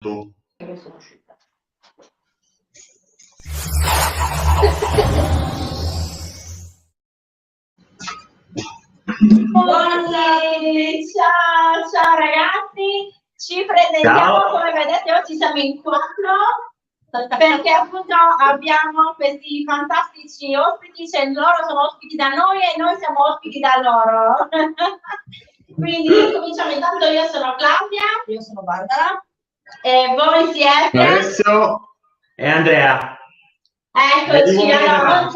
Ciao ragazzi, ci presentiamo. Come vedete oggi siamo in quattro perché appunto abbiamo questi fantastici ospiti, cioè loro sono ospiti da noi e noi siamo ospiti da loro. Quindi cominciamo. Intanto io sono Claudia, io sono Barbara e voi siete Alessio e Andrea. Eccoci, allora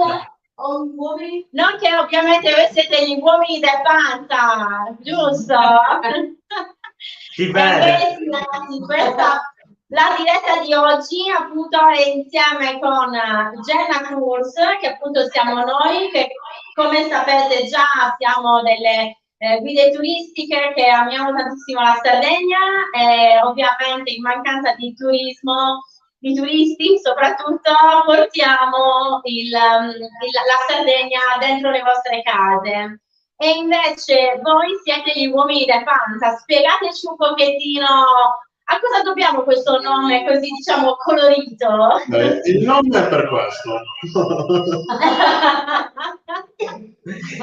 uomini. Non che ovviamente voi siete gli uomini del Panta, giusto? Sì, bene. La diretta di oggi appunto è insieme con Jenna Tours, che appunto siamo noi, che come sapete già siamo delle guide turistiche che amiamo tantissimo la Sardegna e ovviamente in mancanza di turismo, di turisti soprattutto, portiamo la Sardegna dentro le vostre case. E invece voi siete gli uomini del Panta, spiegateci un pochettino a cosa dobbiamo questo nome così, diciamo, colorito. Il nome è per questo.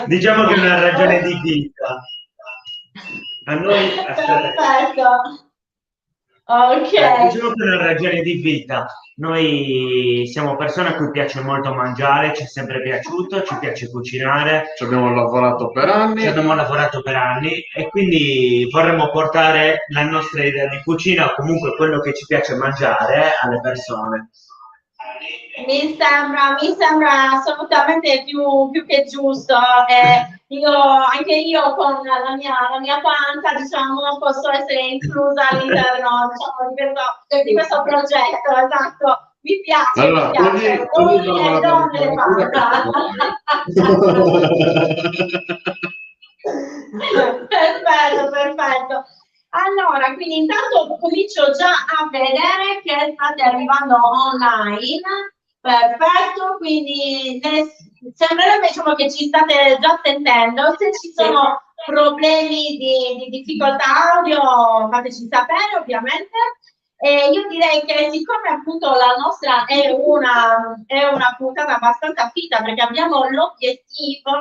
Diciamo che è una ragione di vita. A noi perfetto. Ok. Diciamo che è una ragione di vita. Noi siamo persone a cui piace molto mangiare, ci è sempre piaciuto, ci piace cucinare. Ci abbiamo lavorato per anni. E quindi vorremmo portare la nostra idea di cucina o comunque quello che ci piace mangiare alle persone. Mi sembra assolutamente più che giusto. Anche io con la mia panza, diciamo, posso essere inclusa all'interno, diciamo, di questo progetto, esatto. Mi piace, allora, mi piace. Perfetto. Allora, quindi intanto comincio già a vedere che state arrivando online. Perfetto, quindi sembrerebbe, diciamo, che ci state già sentendo. Se ci sono problemi di difficoltà audio, fateci sapere ovviamente. Io direi che siccome appunto la nostra è una puntata abbastanza fitta, perché abbiamo l'obiettivo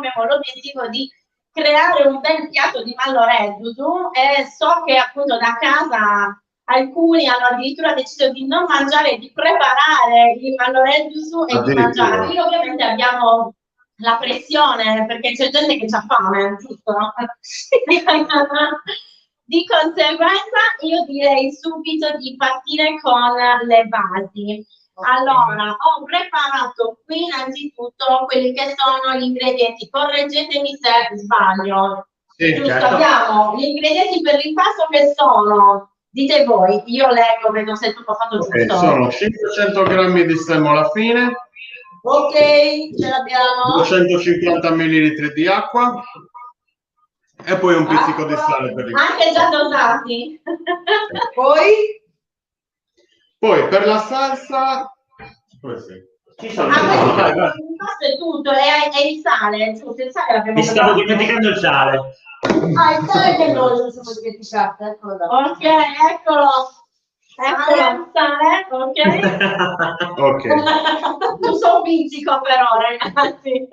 di creare un bel piatto di mallo redusu, e so che appunto da casa alcuni hanno addirittura deciso di non mangiare, di preparare il mallo redusu e di mangiare. Qui ovviamente abbiamo la pressione perché c'è gente che ha fame, giusto? Di conseguenza io direi subito di partire con le basi. Allora, ho preparato qui innanzitutto quelli che sono gli ingredienti, correggetemi se sbaglio. Sì, giusto, certo. Abbiamo gli ingredienti per l'impasto che sono, dite voi, io leggo, vedo se tutto fatto giusto. Sono 500 grammi di semola fine. Ok, ce l'abbiamo. 250 ml di acqua. E poi un pizzico di sale per il anche già dosati. Poi per la salsa Ci sono l'impasto è tutto, è il sale, giusto? Il sale l'abbiamo Mi stavo dimenticando il sale. Il sale che noi non siamo dimenticati, eccolo là. Ok, eccolo il sale, ok. Non so pizzico però, ragazzi.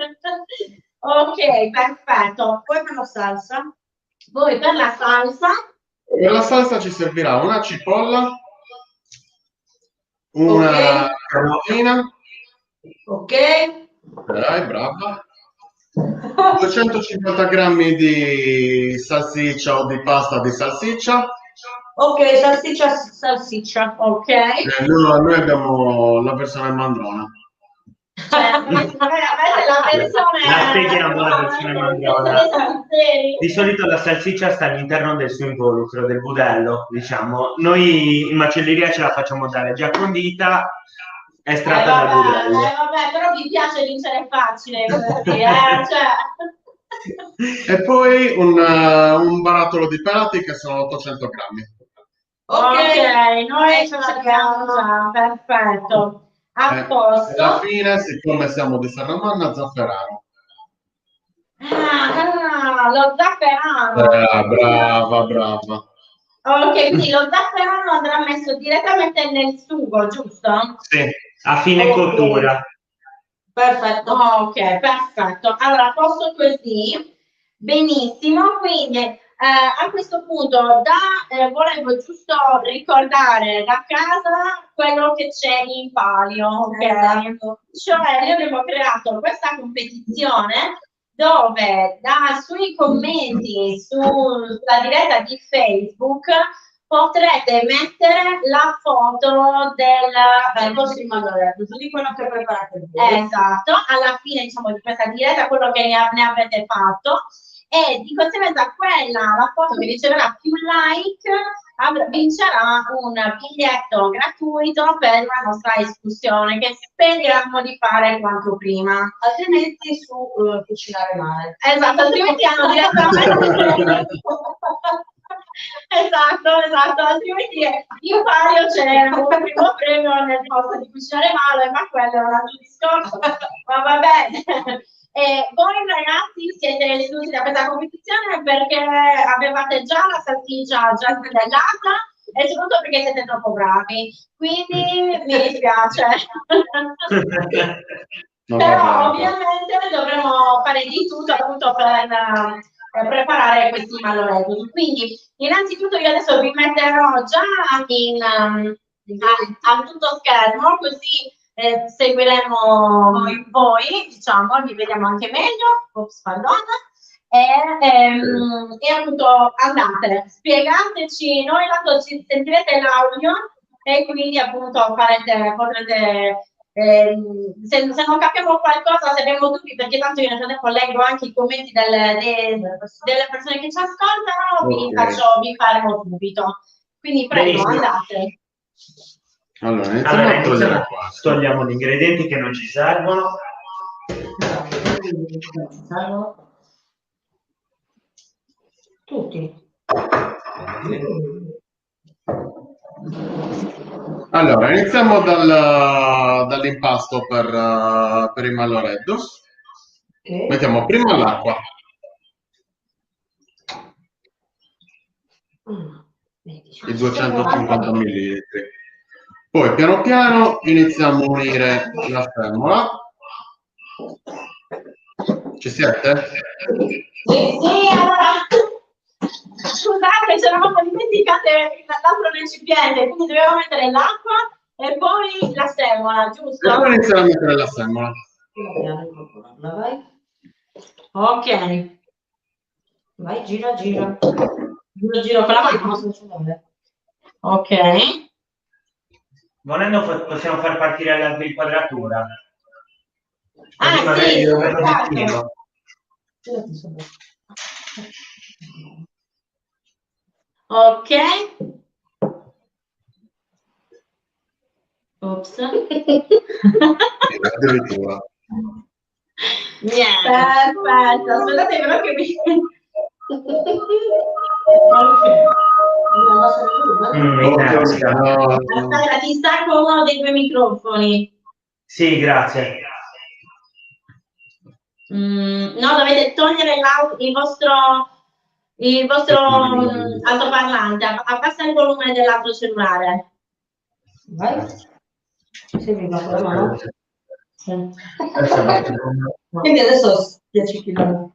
Ok, perfetto. Poi per la salsa? Per la salsa ci servirà una cipolla, una carotina. Ok. Dai, brava. 250 grammi di salsiccia o di pasta di salsiccia. Ok, salsiccia, ok. Noi abbiamo la versione mandrona. La spieghiamo la versione mandrona. Di solito la salsiccia sta all'interno del suo involucro, del budello, diciamo. Noi in macelleria ce la facciamo dare già condita, estratta dal budello. Vabbè, però vi piace vincere facile, E poi un barattolo di pelati che sono 800 grammi. Ok, noi ce l'abbiamo già, perfetto. A posto. Alla fine, siccome siamo di Serramanna, zafferano. Lo zafferano. Brava. Ok, quindi lo zafferano andrà messo direttamente nel sugo, giusto? Sì, a fine cottura. Perfetto, ok, perfetto. Allora, posso così? Benissimo, quindi a questo punto volevo giusto ricordare da casa quello che c'è in palio, ok? Esatto. Cioè, noi abbiamo creato questa competizione dove sui commenti sulla diretta di Facebook potrete mettere la foto del vostro malloretto, di quello che preparate voi. Esatto, alla fine diciamo di questa diretta, quello che ne avete fatto, e di conseguenza la foto che riceverà più like vincerà un biglietto gratuito per la nostra escursione che speriamo di fare quanto prima. Altrimenti su cucinare male. Esatto, altrimenti hanno direttamente esatto, altrimenti in palio c'è un primo premio nel posto di cucinare male, ma quello è un altro discorso, ma va bene. E voi ragazzi siete esclusi da questa competizione perché avevate già la salsiccia già spennellata e soprattutto perché siete troppo bravi, quindi mi dispiace. Però ovviamente dovremo fare di tutto appunto per preparare questi malloretti. Quindi innanzitutto io adesso vi metterò già a tutto schermo, così seguiremo voi, diciamo, vi vediamo anche meglio. Ops, pardon. E appunto andate, spiegateci, noi tanto sentirete l'audio e quindi appunto potrete se non capiamo qualcosa, se abbiamo dubbi, perché tanto io nel frattempo leggo anche i commenti delle persone che ci ascoltano, vi faremo subito. Quindi prego, andate. Allora, iniziamo togliamo gli ingredienti che non ci servono. Tutti. Allora, iniziamo dall'impasto per il malloreddo. Okay. Mettiamo prima l'acqua. I 250 ml. Poi piano piano iniziamo a unire la semola. Ci siete? Sì, allora. Scusate, ci eravamo dimenticate l'altro recipiente, quindi dobbiamo mettere l'acqua e poi la semola, giusto? E poi iniziamo a mettere la semola. Vai. Ok. Vai, gira. Giro con la mano. Ok. Volendo possiamo far partire l'inquadratura. Sì, esatto. Ok. Ops. Addirittura. Niente. Perfetto. Aspettate però che mi... Aspetta, ti stacco uno dei due microfoni. Sì, grazie. No, dovete togliere il vostro altoparlante, abbassa il volume dell'altro cellulare. Vai. Segui con la mano. Sì. Quindi adesso 10 kg.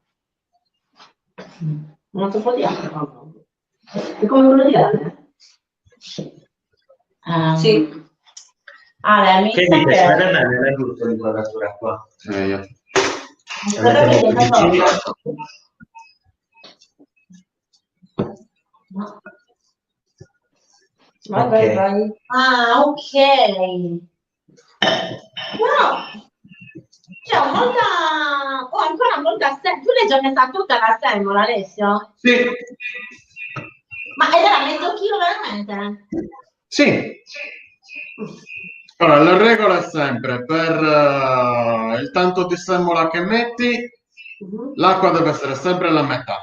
Un altro po' di acqua. È come quello di Ale? Sì. Ale, mi che sa dite, che... si vede bene, non è giusto l'inquadratura qua. Vai. Ah, ok. Però c'è ancora molta semola. Tu l'hai già messa tutta la semola, Alessio? Sì. Ma era mezzo chilo veramente? Sì. Allora, la regola è sempre per il tanto di semola che metti, l'acqua deve essere sempre la metà.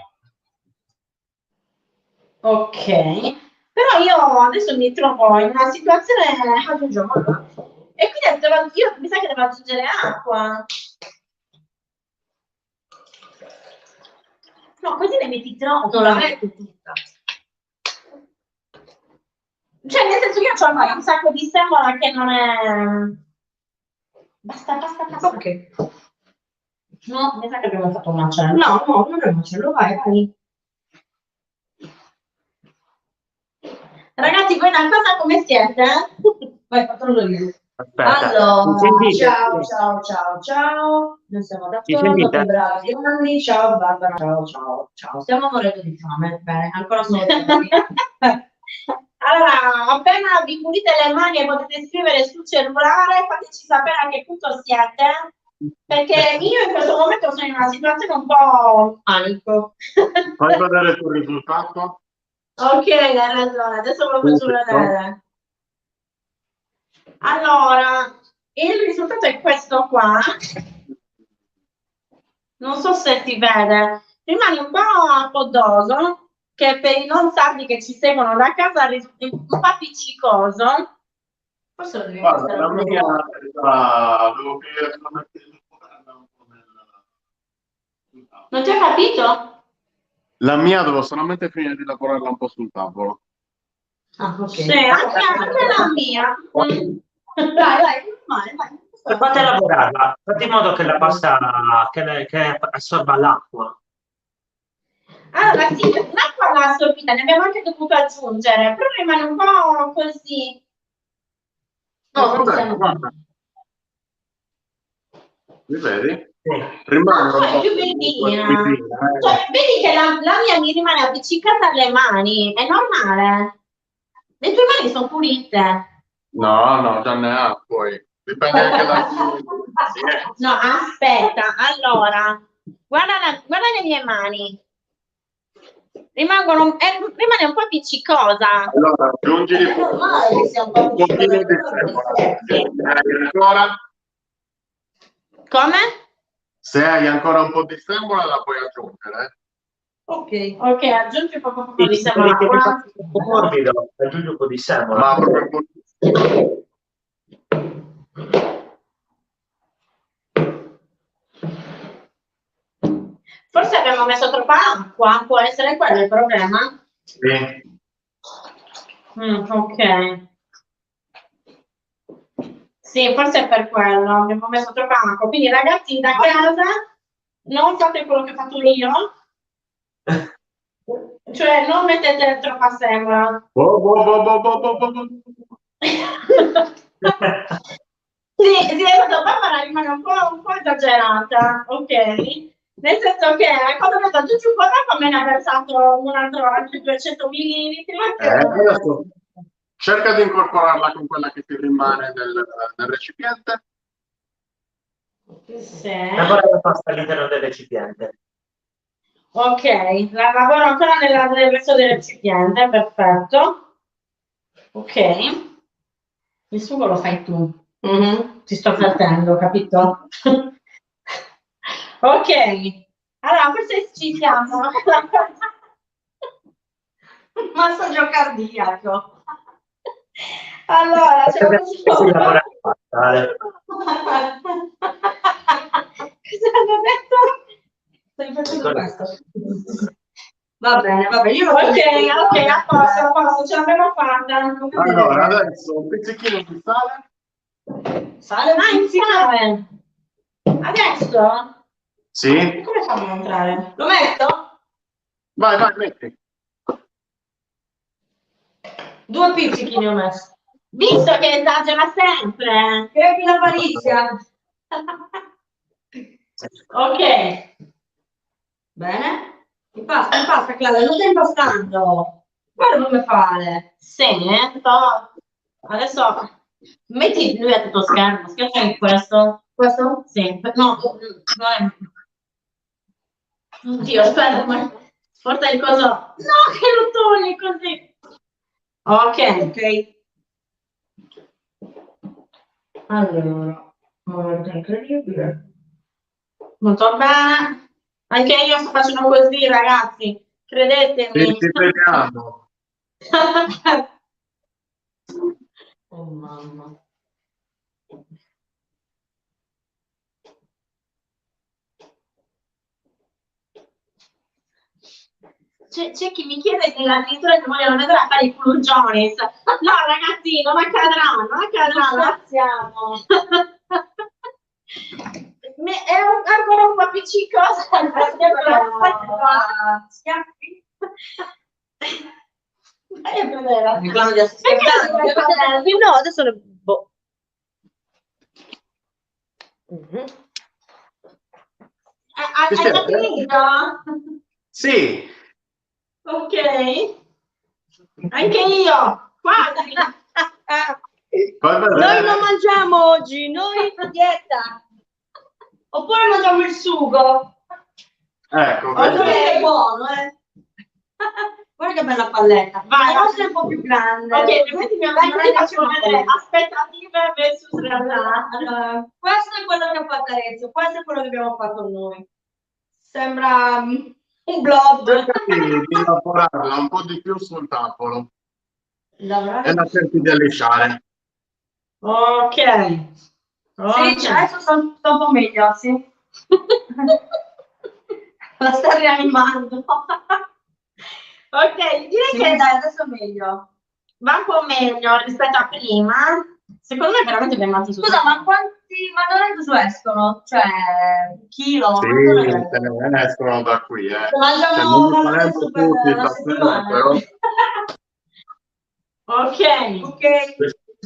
Ok, però io adesso mi trovo in una situazione e quindi io mi sa che devo aggiungere acqua. No, così ne metti troppo. Non la metti tutta. Cioè, nel senso, io ho ormai un sacco di semola che non è... Basta. Ok. No, mi sa che abbiamo fatto un macello. No, non è un macello, vai. Ragazzi, voi da casa come siete? Vai, controllo io. Aspetta, Allora, mi sentite? ciao. Noi siamo Mi d'accordo, sentite? che bravi grandi. Ciao Barbara, ciao. Stiamo morendo di fame. Bene, ancora sono fuori. Allora, appena vi pulite le mani e potete scrivere sul cellulare, fateci sapere a che punto siete, perché io in questo momento sono in una situazione un po' panico. Fai vedere il tuo risultato. Ok, hai ragione, adesso ve lo faccio vedere. Allora, il risultato è questo qua. Non so se si vede, rimane un po' appodoso, che per i non sardi che ci seguono da casa risulta un po' appiccicoso. Forse lo devi Guarda, mettere la un po'. mia devo finire di mettere un po' sul tavolo. Non ti ho capito? La mia devo solamente finire di lavorarla un po' sul tavolo. Ah, ok. Sì, anche la mia. Vai, vai. Fate lavorarla, fate in modo che la pasta che assorba l'acqua. Allora, sì, l'acqua l'ha assorbita, ne abbiamo anche dovuto aggiungere, però rimane un po' così. No, vabbè, guarda. Mi vedi? Sì. Rimane un L'acqua è po' più liquidina, verdina. Cioè, vedi che la mia mi rimane appiccicata alle mani, è normale. Le tue mani sono pulite. No, già ne ha poi. Dipende anche da chi. Sì. No, aspetta, allora, guarda le mie mani. Rimane un po' appiccicosa. Allora, aggiungi È normale che sia un po' un pochino di semola. Se hai ancora, Come? se hai ancora un po' di semola la puoi aggiungere. Ok. Ok, aggiungi proprio un po' Sì, di se vedi che semola. rimane un po' morbido, aggiungi un po' di semola. Ma proprio un po'. Forse abbiamo messo troppa acqua, può essere quello il problema? Sì. Ok. Sì, forse è per quello, abbiamo messo troppa acqua. Quindi ragazzi da casa non fate quello che ho fatto io, cioè non mettete troppa semola. Bo. Sì, esatto, Barbara rimane un po' esagerata, ok? Nel senso che quando ho detto aggiungi un po' d'acqua me ne ha versato un altro altri 200 millilitri. Adesso cerca di incorporarla con quella che ti rimane nel recipiente. Sì. Lavora la pasta all'interno del recipiente. Ok, la lavoro ancora nel resto del recipiente, perfetto. Ok, il sugo lo fai tu. Ti sto flattendo, capito? Ok, allora forse ci siamo. Massaggio cardiaco. Allora, c'è un Si lavora la pasta, Ale. Cosa hanno detto? Stai facendo questo. Va bene, io Ok, a posto, ce l'abbiamo fatta. Allora, adesso un pizzichino di sale. Sale Insieme. Adesso? Sì. E come fanno a entrare? Lo metto? Vai, metti. 2 pizzichi ne ho messo. Visto che esagera sempre. Crepi la malizia. Ok. Bene. Impasta, Claudia, non stai impastando. Guarda come fare. Sì, adesso metti lui a tutto schermo, schiaccia in questo. Questo? Sì, no, non è... Oddio, aspetta, porta il coso. No, che lo togli così. Ok. Allora, guarda, incredibile. Molto bene. Anche io sto facendo così, ragazzi. Credetemi. Ci vediamo. Oh mamma. c'è chi mi chiede che addirittura che vogliono vedere a fare i culurgionis. No, ragazzi, non accadrà, non accadrà. Siamo. È ancora un po' appiccicosa. Schiaffi? Vai a vedere. Reclamo di assistenza. No, adesso le... Boh. Hai già finito? Sì, Ok. Anche io. Quasi. fai vedere. Noi non mangiamo oggi, noi dieta. Oppure mangiamo il sugo. Ecco, Ok. vedi? È buono, Guarda che bella palletta. Vai. La nostra è un po' più grande. Ok, quindi vi faccio vedere aspettative versus realtà. Allora, questo è quello che ha fatto Arezzo, questo è quello che abbiamo fatto noi. Sembra un blob. Cercati di lavorarla un po' di più sul tavolo e la cerchi di lisciare. Ok. Sì, adesso sto un po' meglio, sì. La sta rianimando. Ok, direi Sì, che dai, adesso è meglio. va un po' meglio rispetto a prima. Secondo me veramente abbiamo fatto su. Scusa, ma quanti McDonald's escono? Cioè, un chilo? Sì, Quanto se ne escono da qui, Mangiamo non li McDonald's faremo per tutti una stasera, però. Ok. Ok.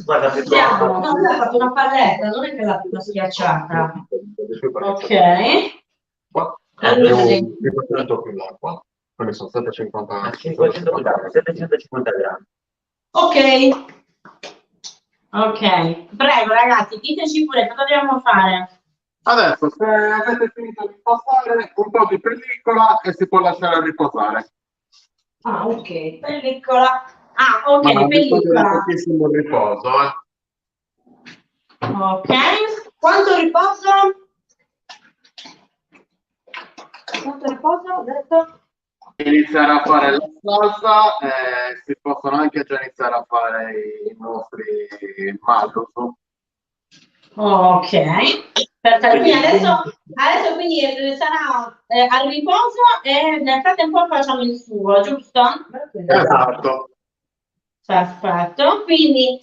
Guarda che Siamo. No, lui ha fatto una palletta, non è che l'ha schiacciata. Ok. Qua Sì. 500 più l'acqua, quindi sono 750 750 grammi. Ok. Ok. Prego, ragazzi, diteci pure cosa dobbiamo fare. Adesso, se avete finito di impostare, un po' di pellicola e si può lasciare riposare. Ah, ok. Pellicola. Ah, ok, Ma pellicola. pochissimo riposo, Ok. Quanto riposo? Quanto riposo? Ho detto? Iniziare a fare la salsa, si possono anche già iniziare a fare i nostri malus. Ok. Perfetto. Quindi adesso quindi sarà al riposo e nel frattempo facciamo il sugo, giusto? Esatto. Perfetto. Quindi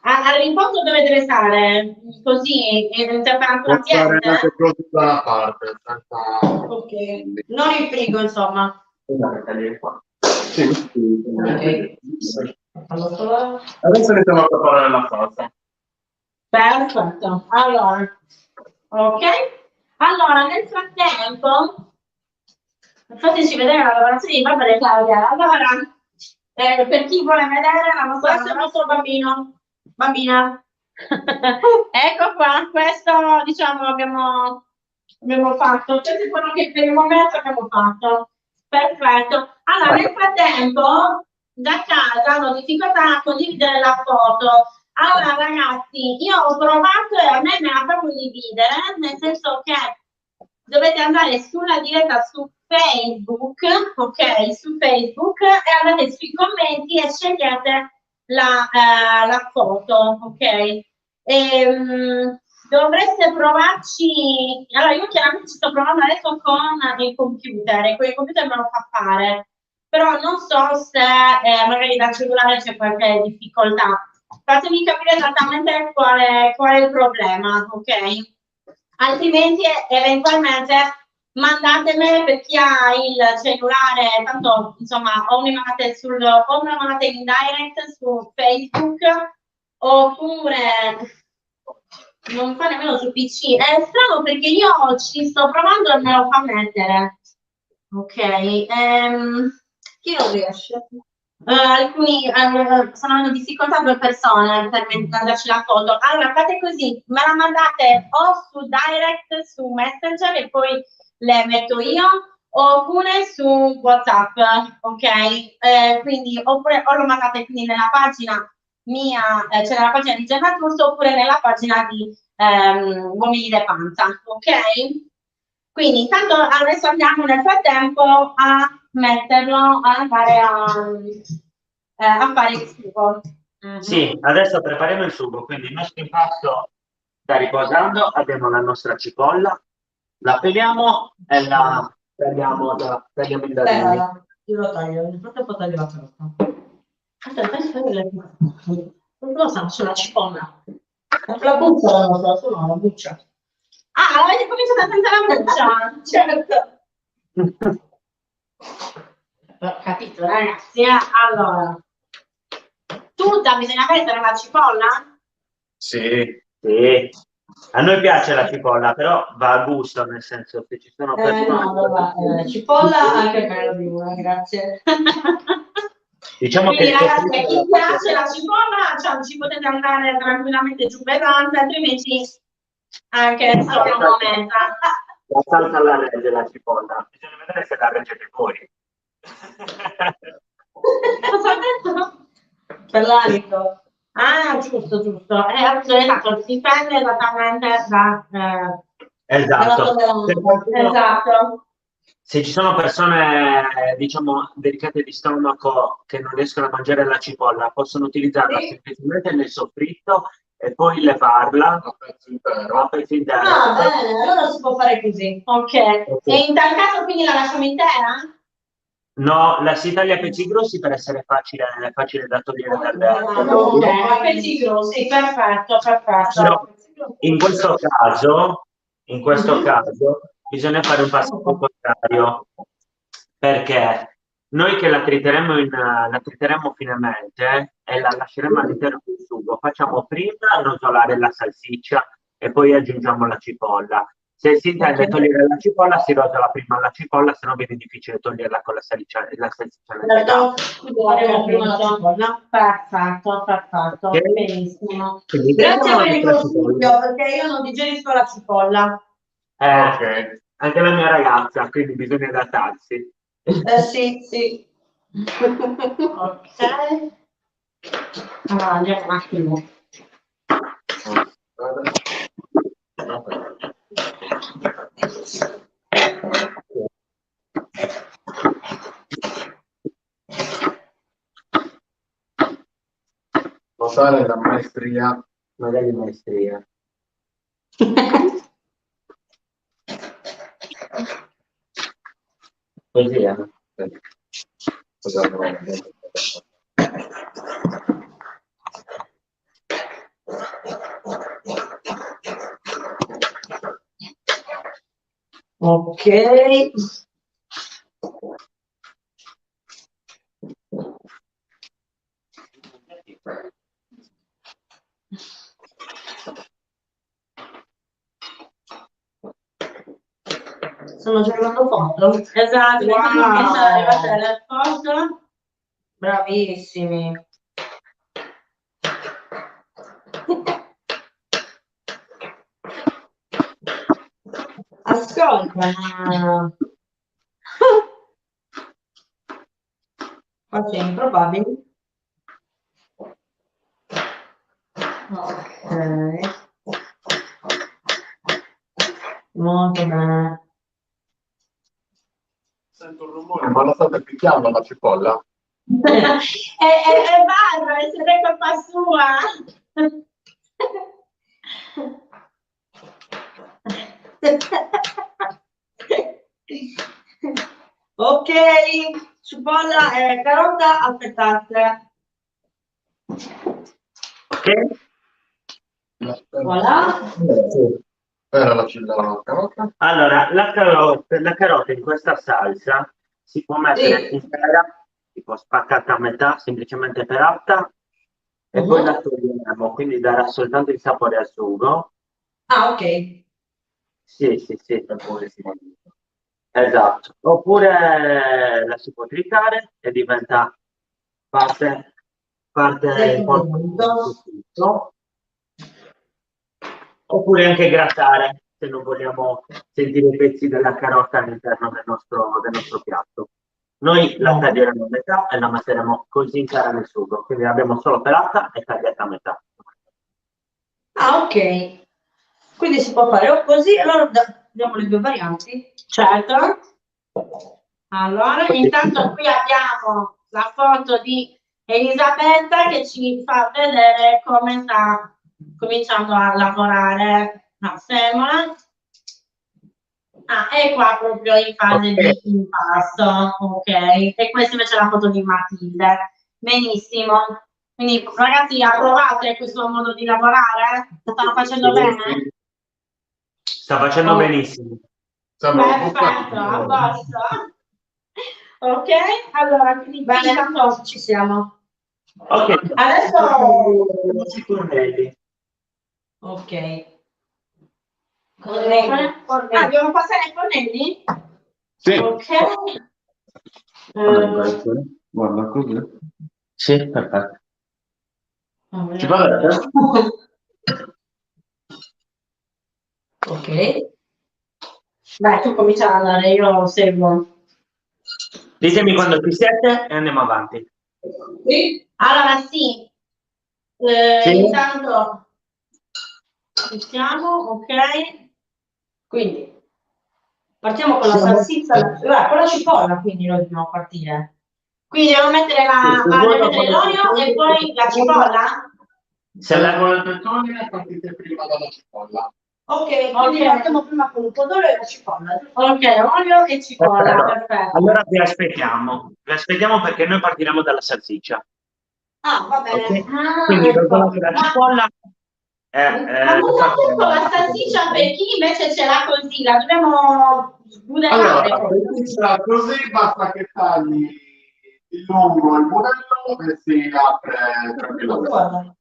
al riposo dove deve stare? Così in temperatura Può stare ambiente? anche così da una parte, senza... Ok. Non in frigo, insomma. Sì, sì. Ok. Adesso iniziamo a preparare la salsa. Perfetto. Allora, ok. Allora, nel frattempo, fateci vedere la lavorazione di Barbara e Claudia. Allora, per chi vuole vedere la nostra, questo è il nostro bambina. Ecco qua, questo diciamo abbiamo fatto. Questo è quello che per il momento abbiamo fatto. Perfetto. Allora, nel frattempo, da casa hanno difficoltà a condividere la foto. Allora, ragazzi, io ho provato e a me la fa condividere, nel senso che dovete andare sulla diretta su Facebook, ok? Su Facebook e andate sui commenti e scegliete la foto, ok? Dovreste provarci. Allora, io chiaramente ci sto provando adesso con il computer e con il computer me lo fa fare, però non so se magari da cellulare c'è qualche difficoltà. Fatemi capire esattamente qual è il problema, ok? Altrimenti eventualmente mandatemi per chi ha il cellulare, tanto insomma o mi mandate in direct su Facebook oppure non fa nemmeno su PC. È strano perché io ci sto provando e me lo fa mettere. Ok, chi non riesce? Alcuni stanno avendo difficoltà, 2 persone per mandarci la foto. Allora fate così, me la mandate o su direct su Messenger e poi le metto io, oppure su WhatsApp, ok? Quindi oppure o lo mandate quindi nella pagina mia, cioè nella pagina di Gemma Turso, oppure nella pagina di Uomini de Panza, ok? Quindi intanto adesso andiamo nel frattempo a metterlo, a andare a fare il sugo. Sì, adesso prepariamo il sugo, quindi il nostro impasto sta riposando, abbiamo la nostra cipolla, la peliamo e la tagliamo in dadini. Io lo taglio, nel frattempo taglio la carota. Aspetta, non so, sulla cipolla. La buccia la nostra, solo la buccia. Ah, l'avete cominciato senza la buccia? Certo. Ho capito, ragazzi. Allora, tutta bisogna mettere la cipolla? Sì. Sì. A noi piace la cipolla, però va a gusto, nel senso che ci sono persone... No, allora, cipolla anche meno di una, grazie. Diciamo Quindi che ragazzi, a chi piace la cipolla, cioè, ci potete andare tranquillamente giù pesante, altrimenti anche solo un momento. la salsa alla regge la cipolla, bisogna vedere se la reggete fuori. Cosa ho detto? Per l'alito. Ah, giusto. Esatto, dipende esattamente da... Esatto. Esatto. Se ci sono persone, diciamo, delicate di stomaco che non riescono a mangiare la cipolla, possono utilizzarla semplicemente nel soffritto e poi levarla a pezzi interi. Ah, bene, allora si può fare così. Ok. E in tal caso quindi la lasciamo intera? No, la si taglia a pezzi grossi per essere facile da togliere dal Ok, a pezzi grossi, perfetto. Però in questo caso bisogna fare un passo al contrario, perché noi che la triteremo finemente e la lasceremo all'interno del sugo, facciamo prima rosolare la salsiccia e poi aggiungiamo la cipolla. Se si intende togliere la cipolla, si rosola prima la cipolla, se no viene difficile toglierla con la salsiccia nel legame. Faremo prima la cipolla. Perfetto, Ok? benissimo. Quindi Grazie mettiamo per il la consiglio, cipolla. perché io non digerisco la cipolla. Ok. Anche la mia ragazza, quindi bisogna adattarsi. Sì. Ok. Allora, andiamo un attimo. Notare la maestria. Magari maestria. Così, Ok. Sono già arrivando foto. Esatto, Wow. arrivate alle foto. Bravissimi. Ascolta, ma... Qua c'è improbabile. Ok. Molto bene. Sento un rumore, ma la state picchiando la cipolla? È vero, è sempre colpa sua. Ok, cipolla e carota, aspettate. Ok? Voilà. Era la carota? Allora, la carota in questa salsa si può mettere Sì. intera, tipo spaccata a metà, semplicemente per alta, e poi la toglieremo, quindi darà soltanto il sapore al sugo. Ah, ok. Sì, esatto. Oppure la si può tritare e diventa parte Del importante del condimento. soffritto. Oppure anche grattare, se non vogliamo sentire i pezzi della carota all'interno del nostro piatto. Noi la taglieremo a metà e la metteremo così intera nel sugo, quindi l'abbiamo solo pelata e tagliata a metà. Ah, ok. Quindi si può fare o così, allora diamo le due varianti. Certo. Allora, intanto qui abbiamo la foto di Elisabetta che ci fa vedere come sta cominciando a lavorare la semola. Ah, è qua proprio in fase di impasto, ok. E questa invece è la foto di Matilde. Benissimo. Quindi ragazzi, approvate questo modo di lavorare? Stanno facendo bene? Sta facendo benissimo. Perfetto, a posto. Ok, allora quindi bene, tanto ci siamo. Ok, Adesso i cornelli. ok. Cornelli. Ah, dobbiamo passare ai cornelli? Sì. Ok. Guarda così. Sì, perfetto. Ci parete? Ok. Dai, tu comincia ad andare, io seguo. Ditemi quando ci siete e andiamo avanti. Allora, sì. Sì. Intanto iniziamo, ok. Quindi partiamo con la salsiccia, con la cipolla, quindi noi dobbiamo partire. Quindi devo mettere devo mettere l'olio e poi la cipolla? Se la volete togliere, partite prima dalla cipolla. Ok, quindi partiamo prima con il pomodoro e la cipolla. Ok, olio e cipolla, perfetto. Allora vi aspettiamo perché noi partiremo dalla salsiccia. Ah, va bene. Ok? Ah, Quindi ecco. dopo la cipolla Ma non ho detto la salsiccia per chi invece ce l'ha così, la dobbiamo sbudellare. Allora, per chi ce l'ha così, basta che tagli il lungo il modello e si apre tranquillamente. Guarda.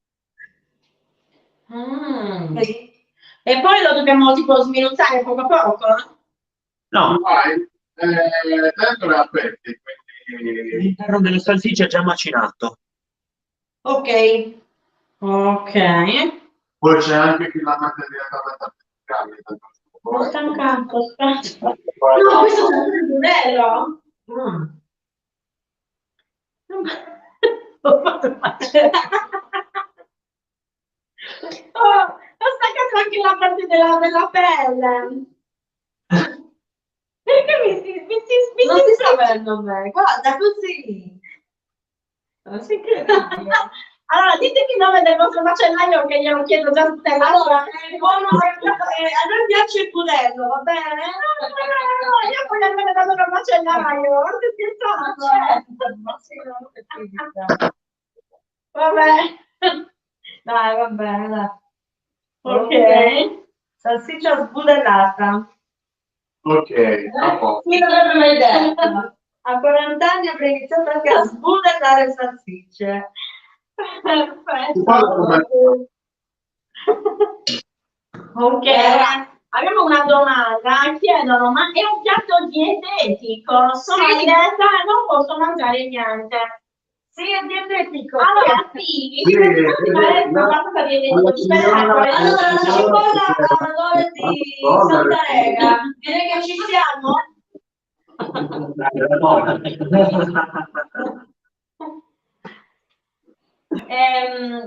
E poi lo dobbiamo tipo sminuzzare poco a poco? No, Vai, dentro è aperti, quindi all'interno delle salsicce è già macinato. Ok. Ok. poi c'è anche chi la mette direttamente a pescare. Sono stancato, aspetta. No, questo è il budello. Ho fatto male. Oh, ho staccato anche la parte della pelle. Perché non si sta vedendo me? Guarda così. Non si crede. Allora, ditemi il nome del vostro macellaio che glielo chiedo già tutte le allora, è buono, a noi piace il budello, va bene? No, io voglio andare da loro macellaio, non ti scherzando. Vabbè. Dai, va bene, dai. Ok. Salsiccia sbudellata. Ok, a posto. Chi non l'avrebbe mai detto? A 40 anni avrei iniziato anche a sbudellare salsicce. Perfetto. Ok, abbiamo una domanda. Chiedono, ma è un piatto dietetico? Sono a dieta e non posso mangiare niente. Sì, è dietetico. Allora, sì, qualcosa dietetico. Allora, la cipolla ha un odore di santarega. Direi che ci siamo.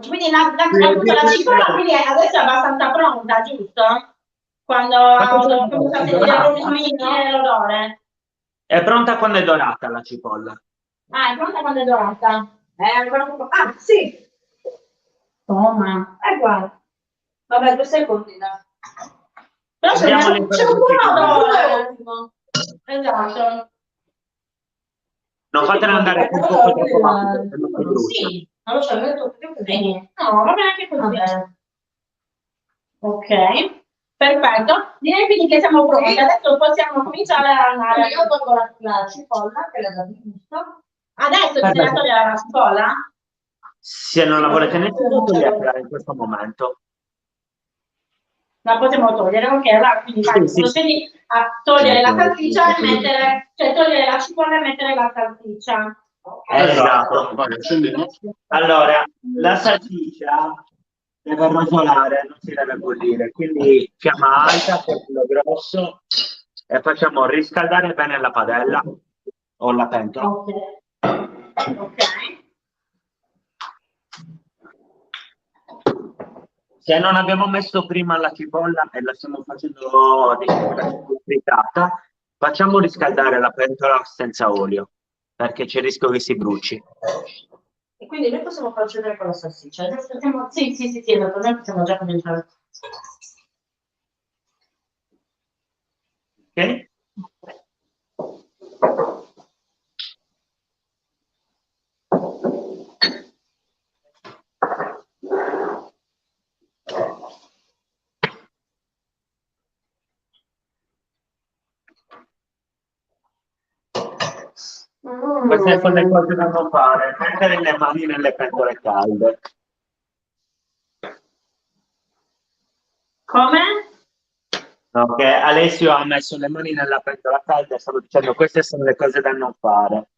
Quindi appunto la cipolla quindi adesso è abbastanza pronta, giusto? Quando ho cominciato a sentire proprio l'odore. È pronta quando è dorata la cipolla. Ah, è pronta quando è dorata? Ancora un po'. Ah, sì. Toma. Guarda. Vabbè, 2 secondi, dai. Però c'è un buon odore. Esatto. Non fatela andare un po' troppo rapido. Sì, allora ci ho detto più così. No, va bene anche così. Ok, perfetto. Direi quindi che siamo pronti. Adesso possiamo cominciare a andare. Io tolgo la cipolla, che l'ho dato giusto. Adesso bisogna togliere la cipolla? Se non la volete nessuno, toglietela in questo momento. La possiamo togliere, ok, allora quindi vai, Sì. procedi a togliere la salsiccia e mettere, cioè togliere la cipolla e mettere la salsiccia. Esatto. Allora, la salsiccia deve rosolare, non si deve bollire, quindi fiamma alta, fuoco grosso e facciamo riscaldare bene la padella o la pentola. Ok. Se non abbiamo messo prima la cipolla e la stiamo facendo frittata, facciamo riscaldare la pentola senza olio, perché c'è il rischio che si bruci. E quindi noi possiamo procedere con la salsiccia. Adesso sì, esatto, noi possiamo già cominciare. Ok, ok? Queste sono le cose da non fare, mettere le mani nelle pentole calde. Come? No, che Alessio ha messo le mani nella pentola calda e stavo dicendo queste sono le cose da non fare.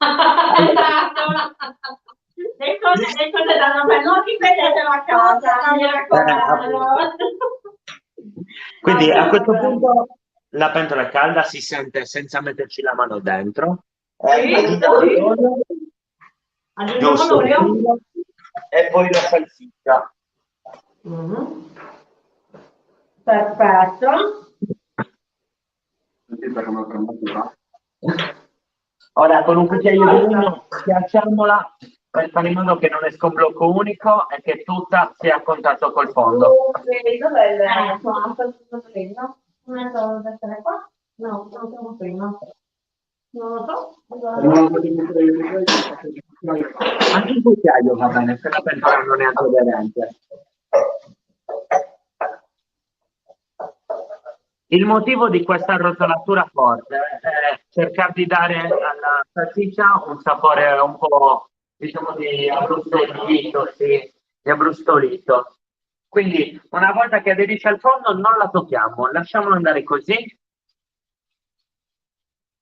Le cose da non fare, non ripetete a casa, mi raccomando. Quindi a questo punto la pentola è calda, si sente senza metterci la mano dentro. Aggiungiamo l'olio. E poi la salsiccia. Perfetto. Ora con un cucchiaio di legno schiacciamola per fare in modo che non esca un blocco unico e che tutta sia a contatto col fondo. Ok, dov'è il legno? Non so, deve essere qua? No, non siamo prima. Non lo so. Anche il cucchiaio va bene, se la pentola non è aderente. Il motivo di questa arrotolatura forte è cercare di dare alla salsiccia un sapore un po', diciamo, di abbrustolito, sì, di abbrustolito. Quindi una volta che aderisce al fondo non la tocchiamo, lasciamola andare così,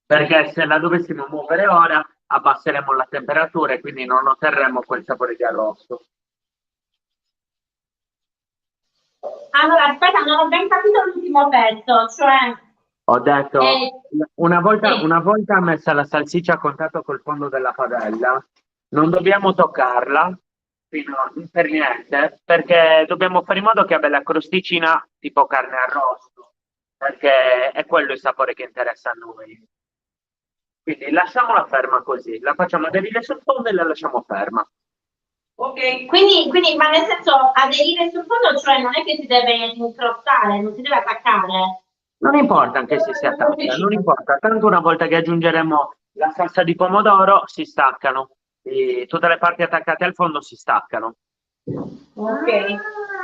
perché se la dovessimo muovere ora abbasseremo la temperatura e quindi non otterremo quel sapore di arrosto. Allora, aspetta, non ho ben capito l'ultimo pezzo, cioè... Ho detto, una volta messa la salsiccia a contatto col fondo della padella, non dobbiamo toccarla per niente, perché dobbiamo fare in modo che abbia la crosticina tipo carne arrosto, perché è quello il sapore che interessa a noi. Quindi lasciamola ferma così, la facciamo aderire sul fondo e la lasciamo ferma. Ok, quindi, ma nel senso aderire sul fondo, cioè non è che si deve incrostare, non si deve attaccare. Non importa anche se si attacca, non importa, tanto una volta che aggiungeremo la salsa di pomodoro si staccano, e tutte le parti attaccate al fondo si staccano. Ok.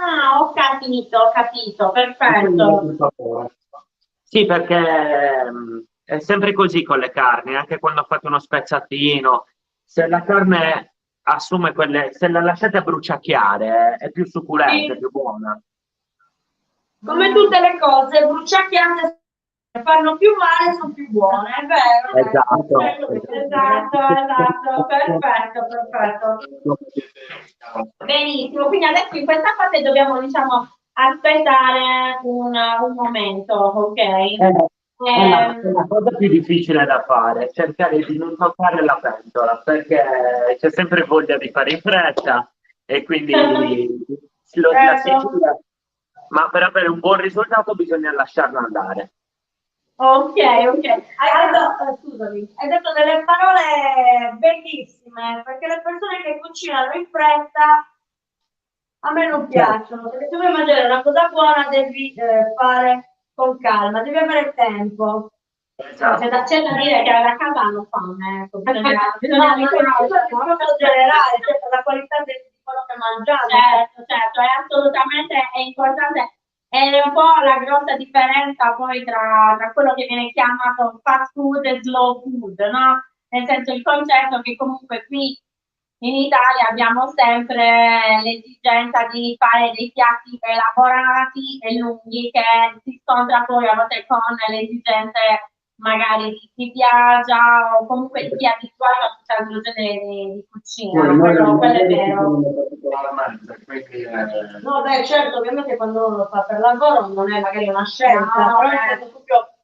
Ah, ho capito, perfetto. Sì, perché è sempre così con le carni, anche quando fate uno spezzatino, se la carne assume se la lasciate bruciacchiare è più succulenta, è più buona. Come tutte le cose, bruciacchiate fanno più male, sono più buone, è vero? Esatto, perfetto. Benissimo, quindi adesso in questa fase dobbiamo, diciamo, aspettare un momento, ok? È la cosa più difficile da fare, cercare di non toccare la pentola, perché c'è sempre voglia di fare in fretta e quindi la sicura, ma per avere un buon risultato bisogna lasciarla andare. Ok. Scusami, hai detto delle parole bellissime, perché le persone che cucinano in fretta a me non piacciono, perché se vuoi mangiare una cosa buona devi fare con calma, devi avere tempo. Esatto. C'è da dire che alla casa hanno fame, bisogna riconoscere, in modo generale, cioè per la qualità di quello che mangiamo. Certo, è assolutamente è importante. È un po' la grossa differenza poi tra quello che viene chiamato fast food e slow food, no? Nel senso il concetto che comunque qui in Italia abbiamo sempre l'esigenza di fare dei piatti elaborati e lunghi che si scontra poi a volte con le esigenze magari di chi viaggia o comunque di chi è abituato a tutta la genere di cucina. Quello è vero. No, beh, certo, ovviamente quando uno lo fa per lavoro non è magari una scelta, però è stato proprio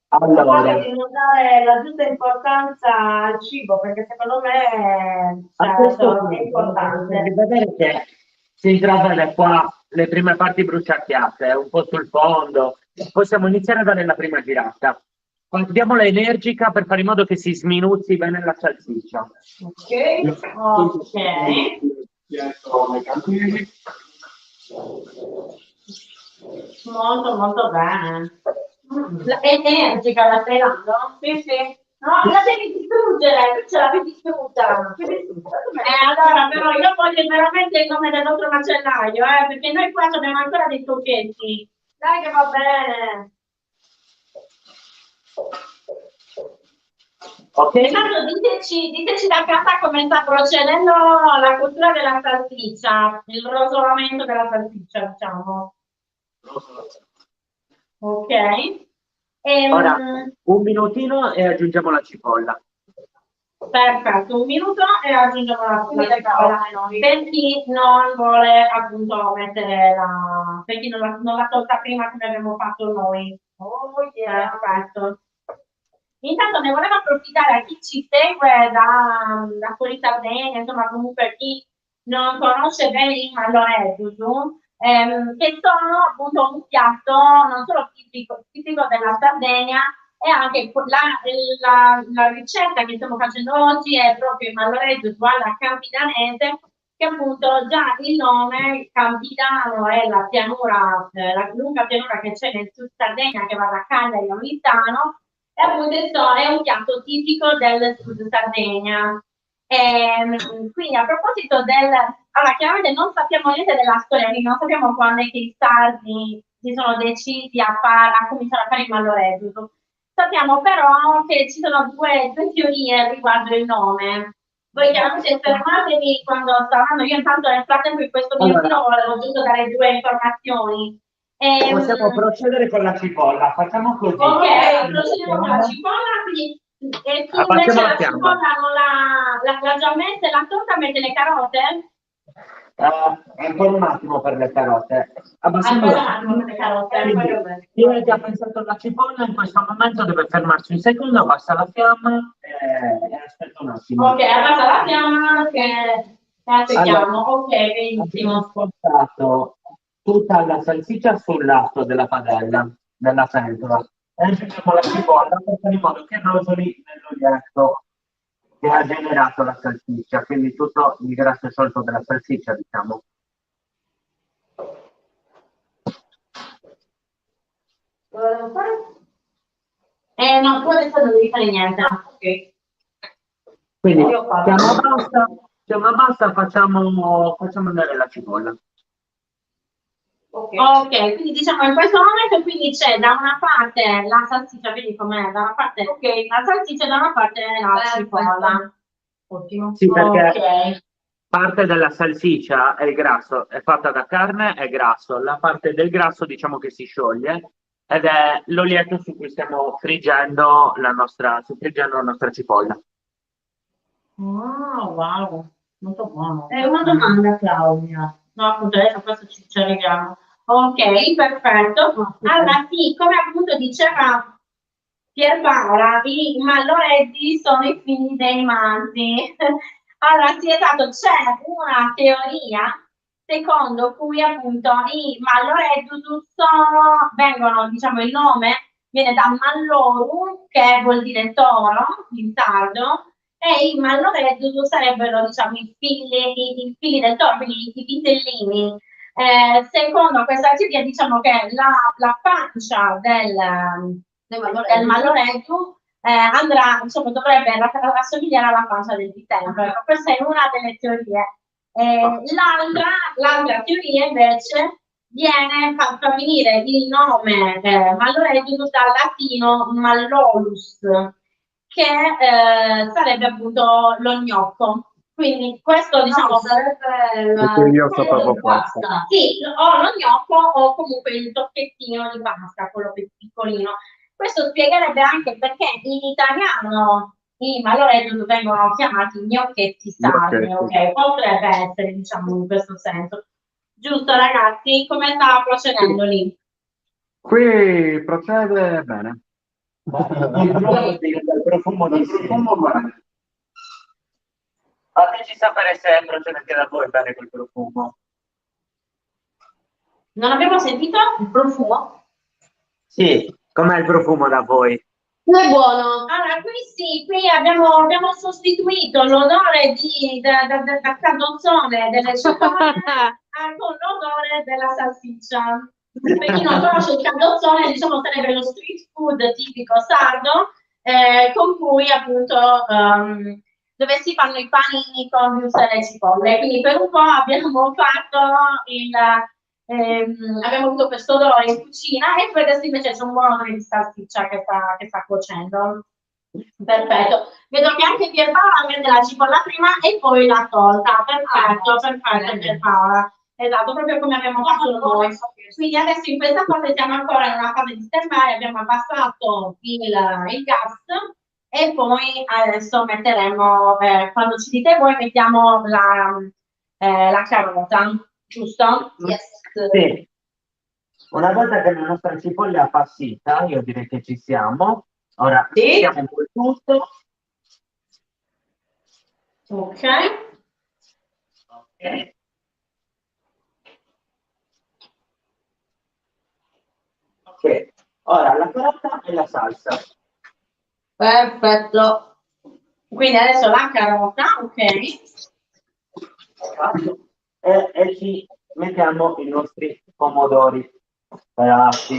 di non dare la giusta importanza al cibo, perché secondo me è importante. Devi vedere che si intravede qua le prime parti bruciacchiate, un po' sul fondo. Possiamo iniziare a dare la prima girata. Diamola energica per fare in modo che si sminuzzi bene la salsiccia. Ok. Molto bene. È energica la stai dando? Sì, sì. No, la devi distruggere, tu ce l'avevi distrutta. Allora, però io voglio veramente il nome del nostro macellaio, perché noi qua abbiamo ancora dei tocchetti. Dai che va bene. Ok? Intanto diteci da casa come sta procedendo la cottura della salsiccia, il rosolamento della salsiccia, diciamo. Ok. Ora un minutino e aggiungiamo la cipolla. Perfetto, un minuto e aggiungiamo la cipolla. Per chi non vuole appunto mettere per chi non l'ha tolta prima come abbiamo fatto noi. Oh, yeah. Perfetto. Intanto ne volevo approfittare a chi ci segue da fuori Sardegna, insomma comunque chi non conosce bene il malloreddito, che sono appunto un piatto non solo tipico della Sardegna, e anche la ricetta che stiamo facendo oggi è proprio il malloreddito alla campidanese, che appunto già il nome Campidano è la pianura, la lunga pianura che c'è nel Sud Sardegna che va da Cagliari a Oristano, e appunto è un piatto tipico del Sud Sardegna. Quindi a proposito allora chiaramente non sappiamo niente della storia, quindi non sappiamo quando è che i sardi si sono decisi a cominciare a fare il malloreddito. Sappiamo però che ci sono due teorie riguardo il nome. Voi chiaramente fermatevi quando sto parlando, io intanto nel frattempo in questo minutino volevo giusto dare due informazioni. Possiamo procedere con la cipolla, facciamo così. Ok, procediamo con la cipolla, quindi chi invece la cipolla non l'ha già messa e la torta mette le carote? Ancora un attimo per le carote. Aspetta un attimo per le carote. Io ho già pensato alla cipolla, in questo momento deve fermarsi un secondo, abbassa la fiamma e aspetta un attimo. Ok, abbassa la fiamma che aspettiamo. Allora, ok, benissimo. Ho spostato tutta la salsiccia sul lato della padella, della pentola. E aggiungiamo la cipolla per fare in modo che rosoli nell'olietto che ha generato la salsiccia, quindi tutto il grasso sciolto della salsiccia, diciamo. No, tu adesso non devi fare niente. Ok. Quindi chiama basta, facciamo andare la cipolla. Ok, quindi diciamo in questo momento quindi c'è da una parte la salsiccia, vedi com'è, da una parte la salsiccia e da una parte la cipolla. Ottimo. Sì, perché parte della salsiccia è il grasso, è fatta da carne, è grasso, la parte del grasso diciamo che si scioglie ed è l'olietto su cui stiamo friggendo la nostra cipolla. Oh, wow, molto buono. È una domanda, Claudia. No, appunto, adesso questo ci arriviamo. Ok, perfetto. Allora, sì, come appunto diceva Pierpaola, i malloretti sono i figli dei manti. Allora, sì, esatto, c'è una teoria secondo cui appunto i malloreddus vengono, diciamo, il nome viene da mallorum, che vuol dire toro in sardo, e i malloreddus sarebbero, diciamo, i figli del toro, quindi i vitellini. Secondo questa teoria, diciamo che la pancia del malloreddu andrà, insomma, dovrebbe assomigliare alla pancia del vitello. Questa è una delle teorie. L'altra teoria invece fa venire il nome malloreddus dal latino mallolus, che sarebbe appunto lo gnocco. Quindi questo diciamo sarebbe io so proprio pasta. Sì, o lo gnocco o comunque il tocchettino di pasta, quello piccolino. Questo spiegherebbe anche perché in italiano i malloreddus vengono chiamati gnocchetti sardi, ok? Potrebbe essere, diciamo, in questo senso. Giusto, ragazzi? Come sta procedendo lì? Qui procede bene. Il profumo guarda. Fateci sapere se procede anche da voi bene quel profumo. Non abbiamo sentito il profumo? Sì, com'è il profumo da voi? È buono. Allora, qui abbiamo sostituito l'odore da caldozzone delle cipolle con l'odore della salsiccia. Per chi non conosce il caldozzone, diciamo sarebbe lo street food tipico sardo, con cui appunto dove si fanno i panini con wurstel e cipolle. Quindi per un po' abbiamo fatto abbiamo avuto questo odore in cucina e poi adesso invece c'è un buon odore di salsiccia che sta cuocendo. Perfetto. Vedo che anche Pierpaola prende la cipolla prima e poi l'ha tolta. Perfetto, perfetto Pierpaola. Esatto, proprio come abbiamo fatto noi. Quindi adesso in questa fase siamo ancora in una fase di stand-by, abbiamo abbassato il gas e poi adesso metteremo, quando ci dite voi, mettiamo la carota, giusto? Yes. Sì. Una volta che la nostra cipolla è appassita, io direi che ci siamo. Ora mettiamo un po' il tutto. Ok. Ok. Ok. Ora la carota e la salsa. Perfetto. Quindi adesso la carota, ok. E ci mettiamo i nostri pomodori pelati.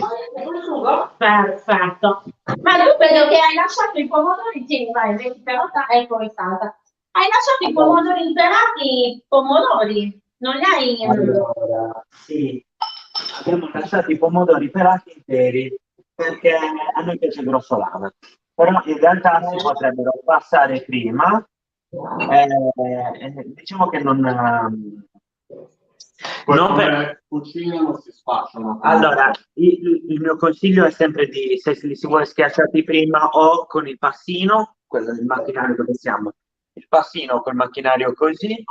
Perfetto. Ma tu vedo che hai lasciato i pomodori, sì, vai, metti carota e poi salsa. Hai lasciato i pomodori pelati, pomodori, non li hai... Allora, sì, abbiamo lasciato i pomodori pelati interi perché a noi piace grossolano, però in realtà si potrebbero passare prima. Diciamo che non per... cucina non si sfasciano. Allora, il mio consiglio è sempre di, se li si vuole schiacciati prima o con il passino, quello del macchinario dove siamo, il passino col macchinario così,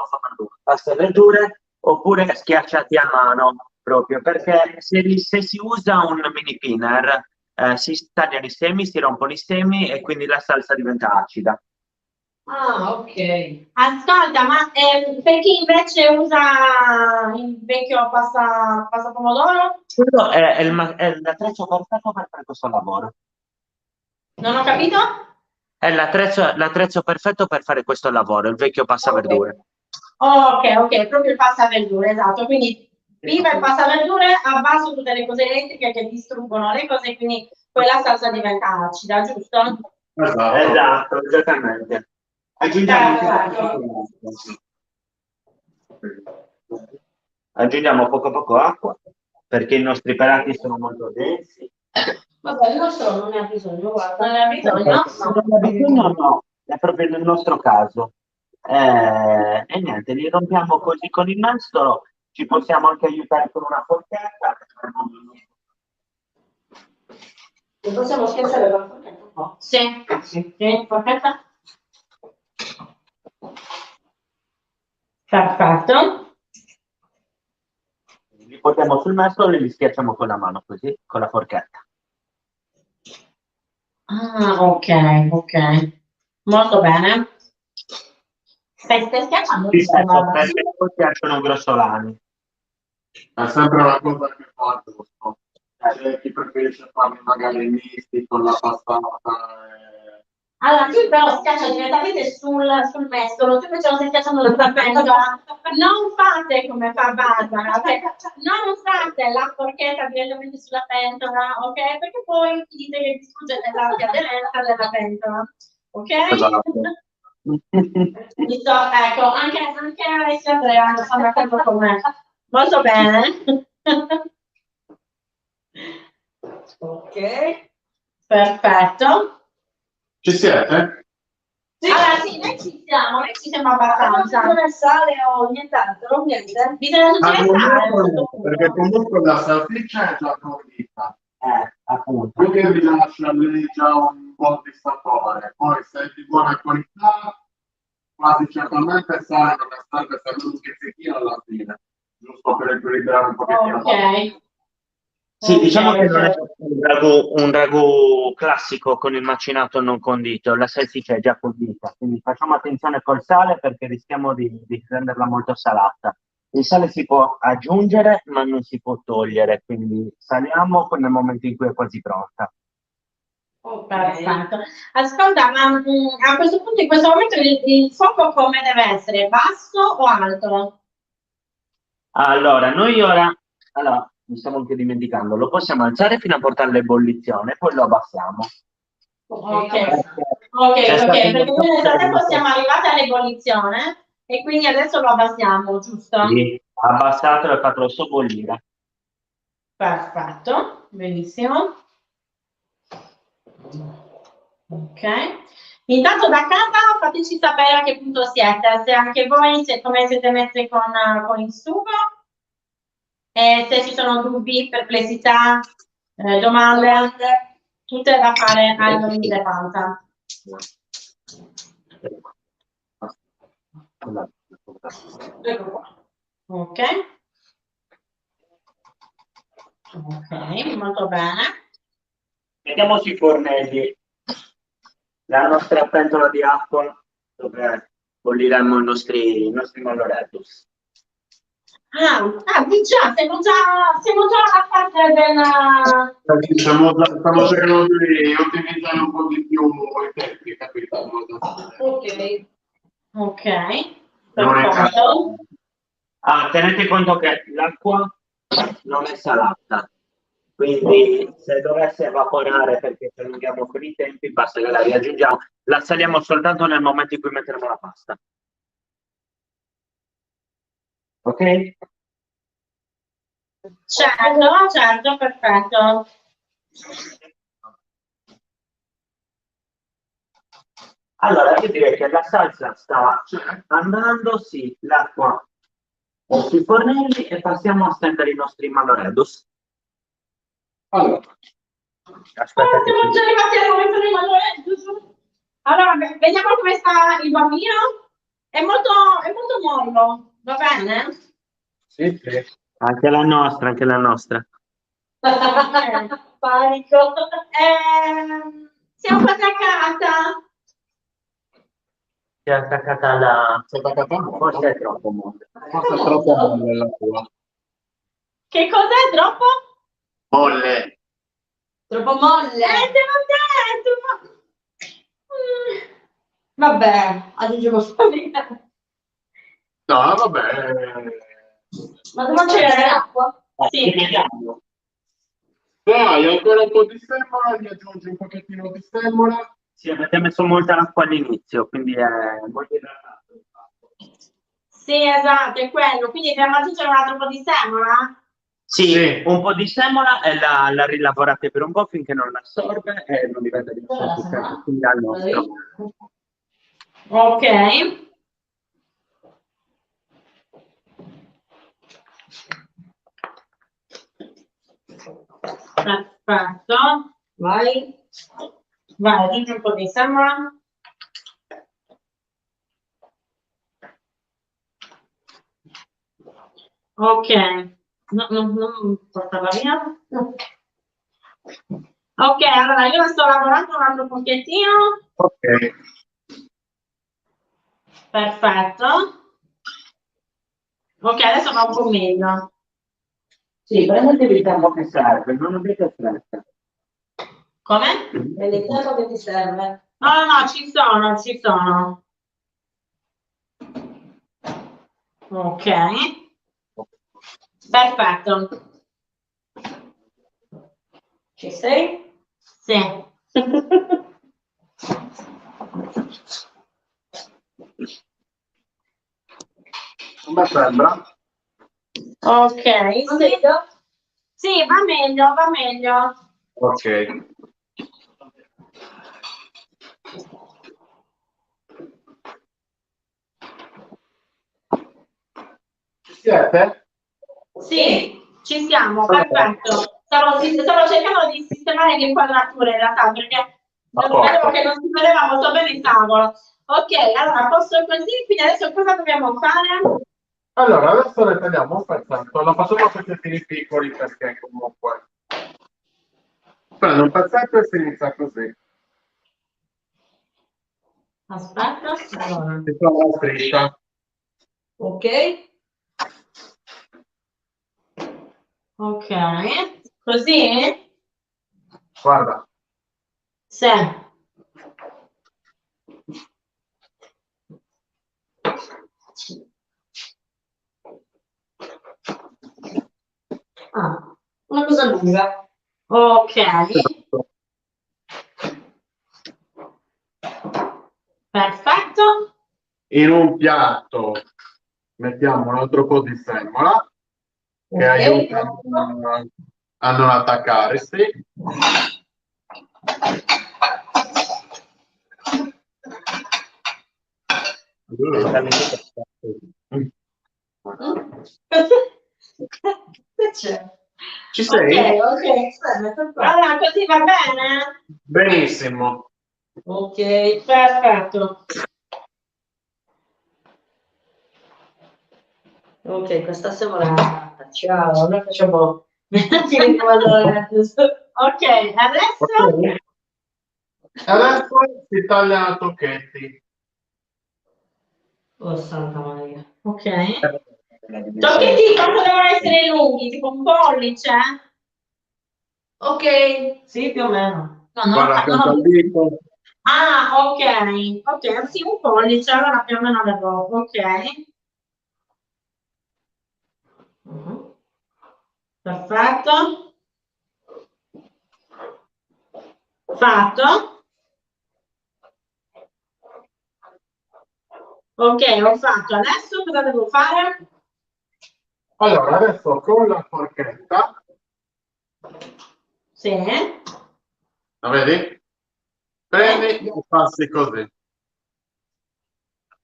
pasta e verdure, oppure schiacciati a mano proprio, perché se si usa un mini pinner, si tagliano i semi, si rompono i semi e quindi la salsa diventa acida. Ah, ok. Ascolta, ma per chi invece usa il vecchio pasta pomodoro? Quello è l'attrezzo perfetto per fare questo lavoro. Non ho capito? È l'attrezzo perfetto per fare questo lavoro, il vecchio passaverdure. Ok, proprio il passaverdure, esatto. Quindi viva il passaverdure, abbasso tutte le cose elettriche che distruggono le cose, quindi poi la salsa diventa acida, giusto? Esatto, esattamente. Aggiungiamo poco acqua perché i nostri pelati sono molto densi. Vabbè, il nostro non ne ha bisogno, guarda. Non ne ha bisogno? Non ha bisogno, no, è proprio nel nostro caso. E niente, li rompiamo così con il nastro, ci possiamo anche aiutare con una forchetta. Li possiamo schiacciare con la forchetta? No. Sì, forchetta. Perfetto. Li portiamo sul nastro e li schiacciamo con la mano, così, con la forchetta. Ah, ok. Molto bene. Stai schiacciando? Perché poi piacciono grossolani. È sempre una cosa che faccio. C'è chi preferisce farli magari misti con la passata. Allora, tu però schiaccia direttamente sul mestolo, tu invece lo stai schiacciando sulla pentola. Non fate come fa Barbara, cioè, non usate la forchetta direttamente sulla pentola, ok? Perché poi dite che distruggete l'aria aderenza della pentola, ok? Esatto. Ecco, anche Alessia Andrea sono d'accordo con me. Molto bene. Ok. Perfetto. Ci siete? Sì. Allora sì, noi ci siamo abbastanza. Non è sale o nient'altro, niente. Bisogna aggiungere sale. Perché comunque la salsiccia è già condita. Appunto. Più che vi lascia lì già un po' di sapore. Poi se è di buona qualità, quasi certamente sale non serve sempre un pizzichino alla fine, giusto per equilibrare un pochettino. Ok. Sì, diciamo che non è un ragù classico con il macinato non condito, la salsiccia è già condita, quindi facciamo attenzione col sale perché rischiamo di renderla molto salata. Il sale si può aggiungere ma non si può togliere, quindi saliamo nel momento in cui è quasi pronta. Perfetto. Ascolta, ma a questo punto, in questo momento, il fuoco come deve essere? Basso o alto? Allora, noi ora mi stavo anche dimenticando, lo possiamo alzare fino a portarlo all'ebollizione, poi lo abbassiamo. Ok, Perché ok, c'è stato perché un noi nel frattempo momento- siamo arrivati all'ebollizione e quindi adesso lo abbassiamo, giusto? Sì, abbassato e fatelo sobbollire. Perfetto, benissimo. Ok. Intanto da casa fateci sapere a che punto siete, se anche voi come siete messi con il sugo, e se ci sono dubbi, perplessità, domande, tutte da fare al mille panza. Ecco qua. Ok. Ok, molto bene. Mettiamo sui fornelli la nostra pentola di acqua dove bolliremo i nostri malloreddus. Di già, siamo già alla parte della... Stiamo cercando di ottimizzare un po' di più i tempi, capito? Ok. Ok, Non è perfetto. Tenete conto che l'acqua non è salata, quindi se dovesse evaporare perché ci allunghiamo con i tempi, basta che la riaggiungiamo. La saliamo soltanto nel momento in cui metteremo la pasta. Ok? Certo, perfetto. Allora, io direi che la salsa sta andando, sì, l'acqua è sui fornelli e passiamo a stendere i nostri malloreddus. Allora, Aspetta che Siamo già arrivati al momento del valore, giusto? Allora, vediamo come sta il bambino. È molto mollo, va bene? sì, sì. Anche la nostra, anche la nostra. Panico. Siamo quasi a casa. Si è attaccata alla... Sei attaccata a me? Forse è troppo molle. Forse è troppo molle la tua. Che cos'è troppo? Molle. Troppo molle. Te l'ho detto, ma... Vabbè, aggiungiamo sopra. No, vabbè. Ma devo c'è l'acqua? Sì. Vediamo. Dai, ancora un po' di semola, gli aggiungi un pochettino di semola. Sì, avete messo molta acqua all'inizio, quindi è molto idratato. Sì, esatto, è quello. Quindi dobbiamo aggiungere un altro po' di semola? Sì, Sì. un po' di semola e la rilavorate per un po' finché non l'assorbe e non diventa di una Dov'è la consistenza semola? simile al nostro. Ok. Perfetto. Vai. Vai, aggiungi un po' di semola. Ok. No, non portava via. Ok, allora io sto lavorando un altro pochettino. Ok. Perfetto. Ok, adesso va un po' meglio. Sì, prendetevi il tempo che serve, non avete fretta. Come? È il tempo che ti serve. No, ci sono, ci sono. Ok. Perfetto. Ci sei? Sì. Come sembra? Ok, Va sì. meglio? Sì, va meglio, va meglio. Ok. Ci siete? Sì, ci siamo, Allora, perfetto. Stavo cercando di sistemare le inquadrature in realtà perché a vedevo posto. che non si vedeva molto bene il tavolo. Ok, allora posso così, quindi adesso cosa dobbiamo fare? Allora, adesso ne tagliamo un pezzetto, lo facciamo a pezzettini piccoli perché comunque prendo un pezzetto e si inizia così. Aspetta, allora. Si trova la striscia. Ok. Ok, così? Guarda, Sì. Ah, una cosa lunga. Ok. Perfetto. In un piatto mettiamo un altro po' di semola che Ok. aiuta a non attaccarsi. Che c'è? Ci sei? Ok, aspetta, Allora, così va bene? Benissimo. ok. Perfetto. Ok, questa sembra ciao, noi facciamo giusto? Ok, adesso Ok. Adesso si taglia a tocchetti. Oh Santa Maria. ok. Tocchetti quanto devono essere lunghi? Tipo un pollice? Ok, sì, più o meno. No, no, Guarda, no, no. il dito. Ah, ok. Ok, sì, un pollice, allora più o meno le do. Ok. Mhm. Perfetto. Fatto. Ok, ho fatto. Adesso cosa devo fare? Allora, adesso con la forchetta, Sì. la vedi? Prendi e passi così.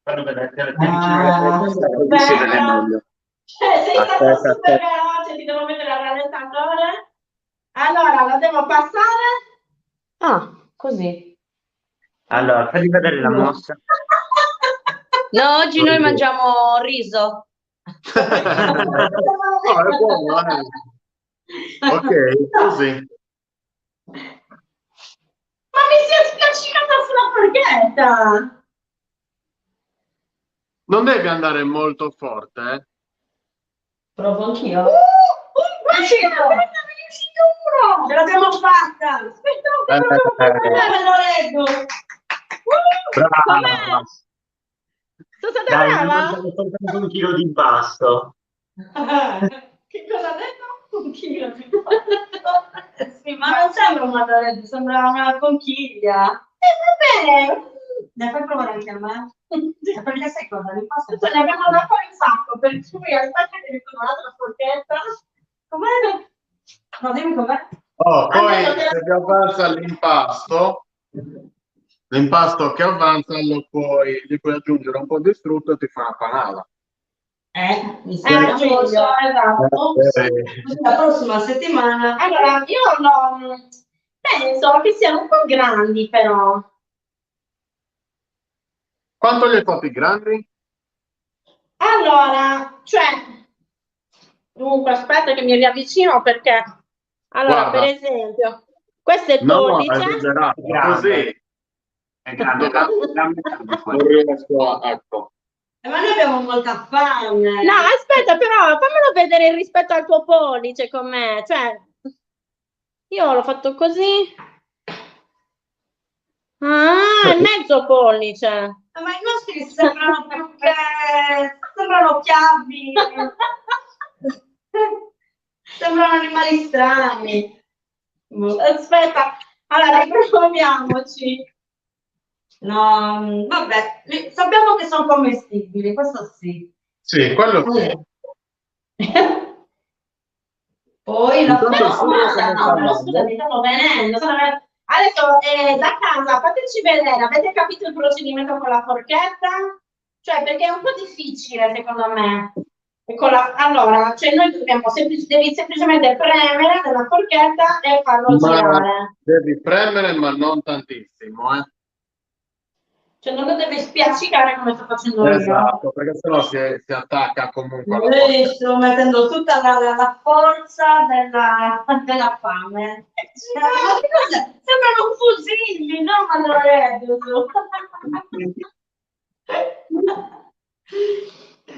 Fanno vedere che Ah, così si vede meglio. sei stato Aspetta, super aspetta. veloce, ti devo mettere al rallentatore. Allora, la devo passare? Ah, così. Allora, fai vedere la mossa. No, oggi noi mangiamo riso. No, è buono, Ok, così. Ma mi si è spiaccicata sulla forchetta! Non devi andare molto forte, eh? Provo anch'io. Guarda, me ne è uscito uno! Ce l'abbiamo fatta! Aspetta, non l'avevo fatto, me lo leggo! Brava. Com'è? Sono stata Dai, mi brava? mangiamo soltanto 1 chilo di impasto. Che cosa ha detto? Un chilo di sì, ma non sembra un madonnello, sembra una conchiglia. Va bene. Ne fai provare anche a me? Sì, perché sai cosa? L'impasto ne abbiamo da fare un sacco, per cui aspetta che mi trovo un'altra forchetta. Com'è? No, dimmi com'è. Oh, poi Adesso te la- se vi avanza l'impasto che avanza gli puoi aggiungere un po' di frutto e ti fa una panata. Mi sembra giusto, esatto. Così la prossima settimana. Allora, penso che siano un po' grandi, però. Quanto li hai fatti grandi? Allora, dunque, aspetta che mi riavvicino perché, allora, per Guarda, esempio, questo è il no, hai pollice. esagerato, Grande. così. È grande, grande, Non riesco a... Ecco. Ma noi abbiamo molta fame. No, aspetta, però, fammelo vedere rispetto al tuo pollice com'è. Cioè, io l'ho fatto così. Ah, è mezzo pollice. Ma i nostri sembrano più che... sembrano chiavi. Sembrano animali strani. Aspetta, allora riproviamoci. No, vabbè, sappiamo che sono commestibili, questo sì. Sì, quello sì. Poi la Intanto il No, sugo basta, come no, sta però scusa, mi andando? stanno venendo. Adesso, da casa, fateci vedere, avete capito il procedimento con la forchetta? Cioè, perché è un po' difficile, secondo me. Allora, cioè noi devi semplicemente premere nella forchetta e farlo Ma girare. devi premere, ma non tantissimo, eh? Cioè, non lo devi spiaccicare come sto facendo io. Esatto, perché sennò si attacca comunque alla Noi porta. sto mettendo tutta la forza della fame. Ma che cos'è? Sembrano fusilli, no? Ma non è.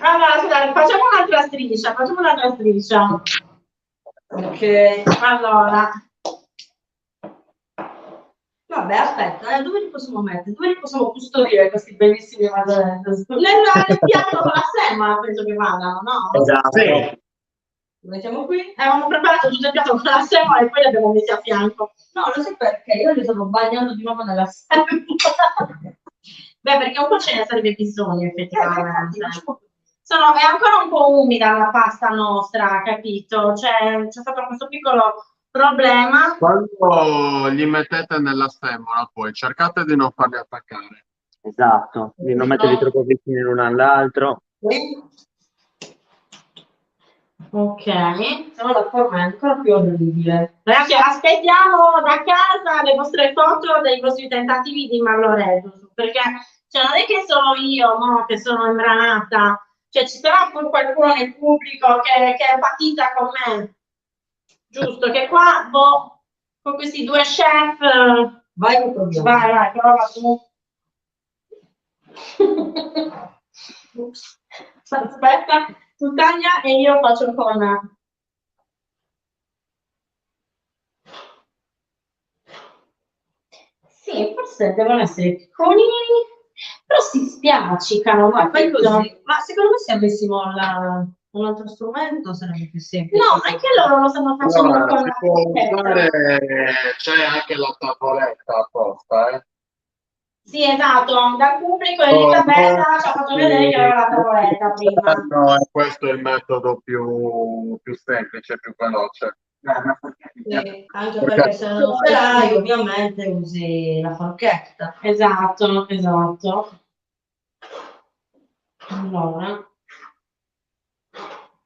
Allora, scusate, facciamo un'altra striscia. Ok. Allora, Vabbè, aspetta, dove li possiamo mettere? Dove li possiamo custodire questi bellissimi madonne? nel piatto con la semola penso che vadano, no? Esatto. Sì. Lo mettiamo qui? Avevamo preparato tutto il piatto con la semola e poi li abbiamo messi a fianco. No, lo sai perché? Io li sono bagnando di nuovo nella semola. Beh, perché un po' ce ne sarebbe bisogno, effettivamente. È ancora un po' umida la pasta nostra, capito? Cioè, c'è stato questo piccolo problema. Quando li mettete nella semola, poi cercate di non farli attaccare. Esatto, di non metterli troppo vicini l'uno all'altro. Ok. Se no la forma è ancora più orribile. Ragazzi, aspettiamo da casa le vostre foto dei vostri tentativi di Malloreddus, perché cioè, non è che sono io no, che sono imbranata, cioè ci sarà pure qualcuno nel pubblico che è patita con me. Giusto, che qua, boh, con questi due chef, Vai, proviamo. vai, prova tu. Aspetta, tu taglia e io faccio con... Sì, forse devono essere piccolini, però si spiaccicano, Ma fai capito? così. Ma secondo me se avessimo un altro strumento sarebbe più semplice. No, anche loro lo stanno facendo Allora, con si la può forchetta. usare, c'è anche la tavoletta apposta, eh? Sì, esatto, dal pubblico Elisabetta ci ha fatto vedere che aveva la tavoletta prima. No, questo è il metodo più semplice, più veloce. Sì, anche perché se non ce l'hai, ovviamente usi la forchetta. Esatto, esatto. Allora,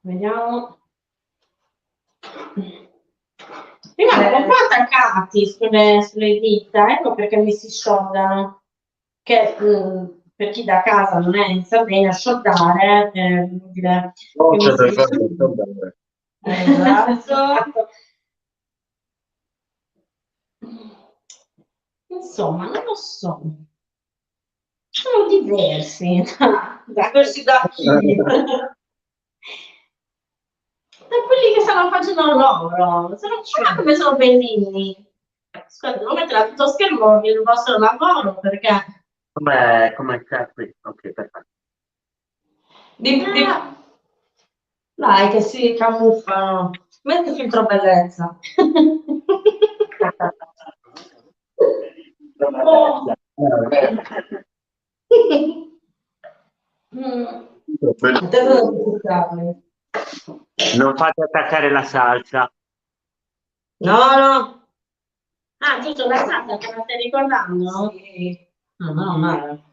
vediamo. Prima erano un po' attaccati sulle dita, ecco perché mi si sciolgano. Che per chi da casa non è in Sardegna, sciolgare vuol dire Non che c'è mi del si verbo, bene. Esatto. Insomma, non lo so. Sono diversi Diversi da chi? da quelli che stanno facendo loro. Guarda come sono bellini. Scusa, devo mettere a tutto schermo il vostro lavoro perché Come c'è qui? Ok, perfetto. Dai, che si camuffano. Metti filtro bellezza. Oh. A te non ascoltarli. Non fate attaccare la salsa. No, no. Ah, giusto, la salsa te la stai ricordando? Sì. No, no, male.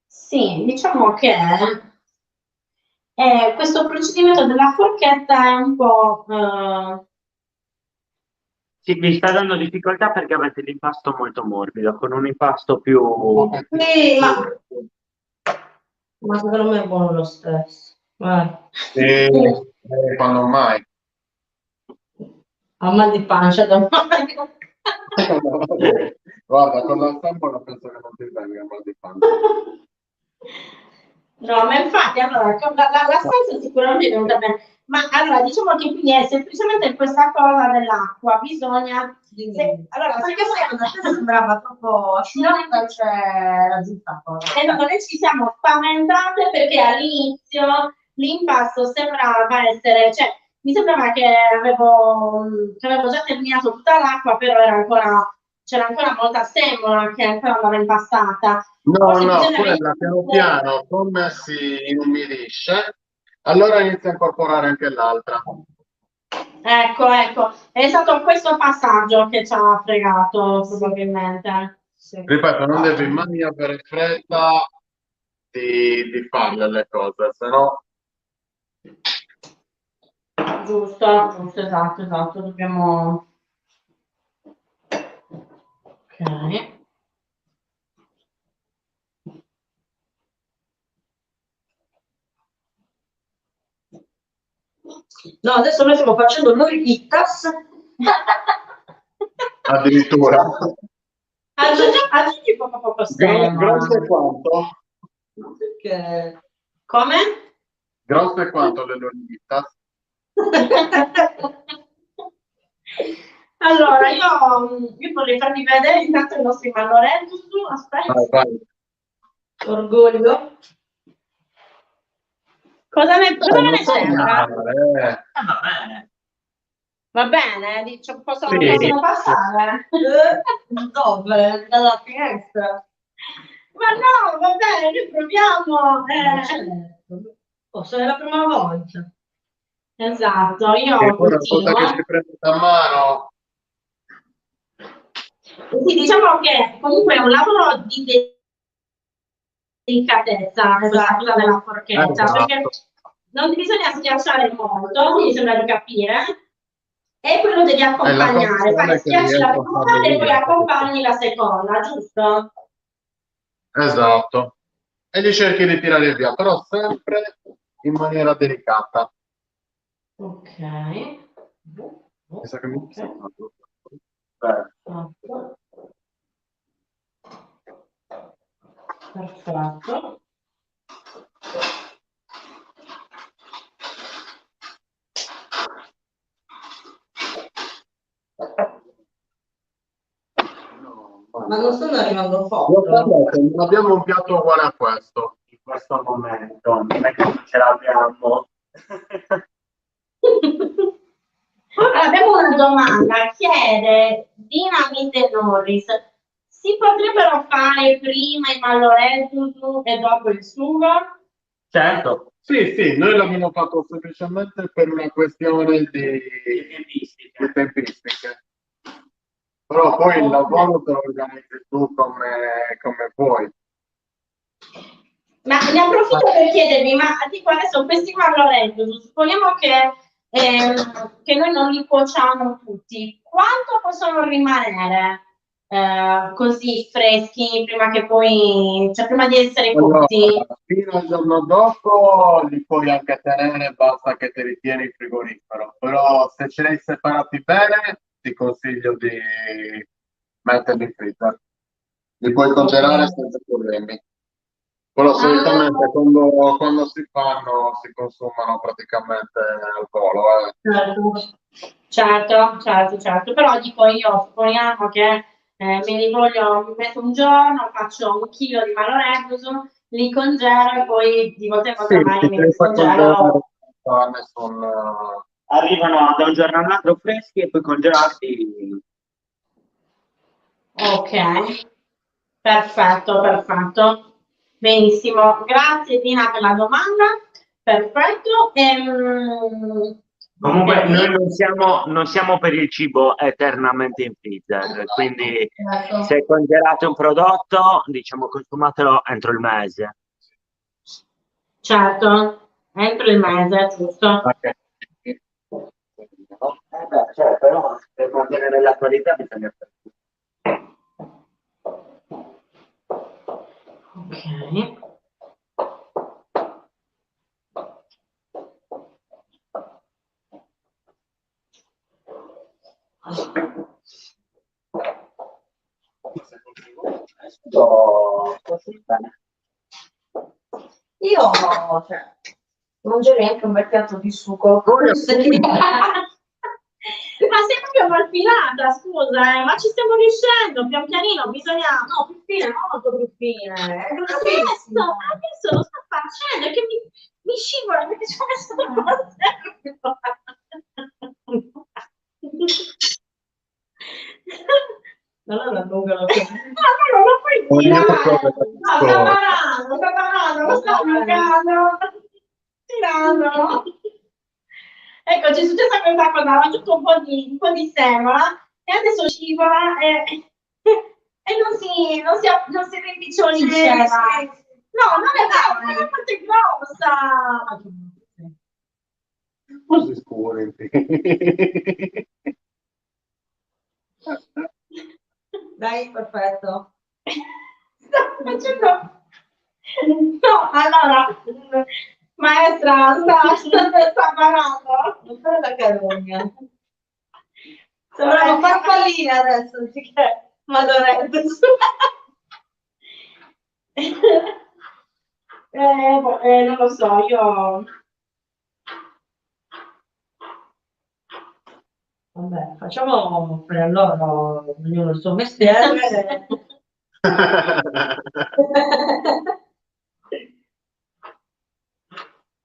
Sì, diciamo che questo procedimento della forchetta è un po'... Sì, vi sta dando difficoltà perché avete l'impasto molto morbido, con un impasto più... Sì, ma secondo me è buono lo stesso. Vai. Quando mai? Ho mal di pancia domani. Guarda, con la stampa penso che non ti venga mal di pancia. No, ma infatti, allora, la salsa sicuramente è venuta bene, ma allora diciamo che quindi è semplicemente questa cosa dell'acqua, bisogna... allora, Perché secondo te sembrava troppo asciutta, c'è la giusta cosa. noi ci siamo spaventate perché all'inizio l'impasto sembrava essere, cioè mi sembrava che avevo già terminato tutta l'acqua, però c'era ancora molta semola che ancora andava impastata. No, Forse no, bisogna quella piano piano, come si inumidisce, allora inizia a incorporare anche l'altra. Ecco, è stato questo passaggio che ci ha fregato probabilmente. Sì. Ripeto, non devi mai avere fretta di farle le cose, se no... Giusto, esatto, dobbiamo... Ok. No, adesso noi stiamo facendo noi Ittas. Addirittura. Aggiungi poco stemma. Grosse quanto? Perché... Come? Grosse quanto le loritas? Allora, io vorrei farvi vedere intanto i nostri Malloreddus. Aspetta. Vai. Orgoglio. Cosa me non ne so sembra? male. Va bene. Va bene? Possono Sì. passare? Dove? Dalla finestra. Ma no, va bene, noi proviamo. Certo. Forse è la prima volta. Esatto, E io poi una continuo. volta che ci prendete a mano, Sì, diciamo che comunque è un lavoro di delicatezza, questa cosa della forchetta, esatto. perché non bisogna schiacciare molto, mi sembra di capire, e poi lo devi accompagnare, cosa fai è che schiacci la riesco a prima farlo e poi io. accompagni la seconda, giusto? Esatto. E li cerchi di tirare via, però sempre in maniera delicata. Ok. Mi sa che mi sta Ok. fatto. Fatto. Perfetto. Ma non stanno arrivando Lo foto. sapete, non abbiamo un piatto uguale a questo. In questo momento, non è che non ce l'abbiamo. Allora, abbiamo una domanda, chiede Dinamite Norris, si potrebbero fare prima i malloreddus e dopo il sugo? Certo. Sì, sì, noi l'abbiamo fatto semplicemente per una questione di Tempistiche. tempistiche. Però poi il lavoro te lo organizzi tu come vuoi. Ma ne approfitto per chiedervi, ma tipo adesso questi malloreddus, supponiamo che noi non li cuociamo tutti, quanto possono rimanere così freschi prima che poi, cioè prima di essere Allora, cotti? fino al giorno dopo li puoi anche tenere, basta che te li tieni in frigorifero. Però se ce li hai separati bene, ti consiglio di metterli in freezer. Li puoi congelare senza problemi. Però solitamente quando si fanno si consumano praticamente al volo. Certo, però dico io, supponiamo che me li voglio, mi metto un giorno, faccio 1 chilo di malloreddus, li congelo e poi di volta in volta Sì, magari se me te li li fai congelare scongelo. non fa nessun... Arrivano da un giorno all'altro freschi e poi congelati. Ok, perfetto. Benissimo, grazie Dina per la domanda. Perfetto. Va Comunque noi bene. non siamo per il cibo eternamente in freezer, quindi Certo. se congelate un prodotto, diciamo consumatelo entro il mese. Certo, entro il mese, giusto? Cioè, però per mantenere la qualità bisogna fare tutto. Ok. Così bene. Io cioè, mangerei anche un bel piatto di sugo. Ma sei proprio malfilata, scusa, ma ci stiamo riuscendo, pian pianino, bisogna... No, più fine, molto più fine. È Adesso lo sto facendo, che mi scivola perché c'è messo Non è una lunga la cosa. Ma non lo puoi Ognuno tirare! prova No, sta parlando, lo sto bloccando! Tirando! Ecco, c'è successa questa cosa, ho aggiunto un po' di semola e adesso scivola e non si rimpicciolisce. No, non è vero, è una parte grossa! Così scuri. Dai, perfetto. Sta facendo... No, allora, maestra, sta parlando. Non fare la carogna. Sembra Sembrano farfalline adesso, anziché Madoretto. Non lo so, io... Vabbè, facciamo per loro ognuno il suo mestiere.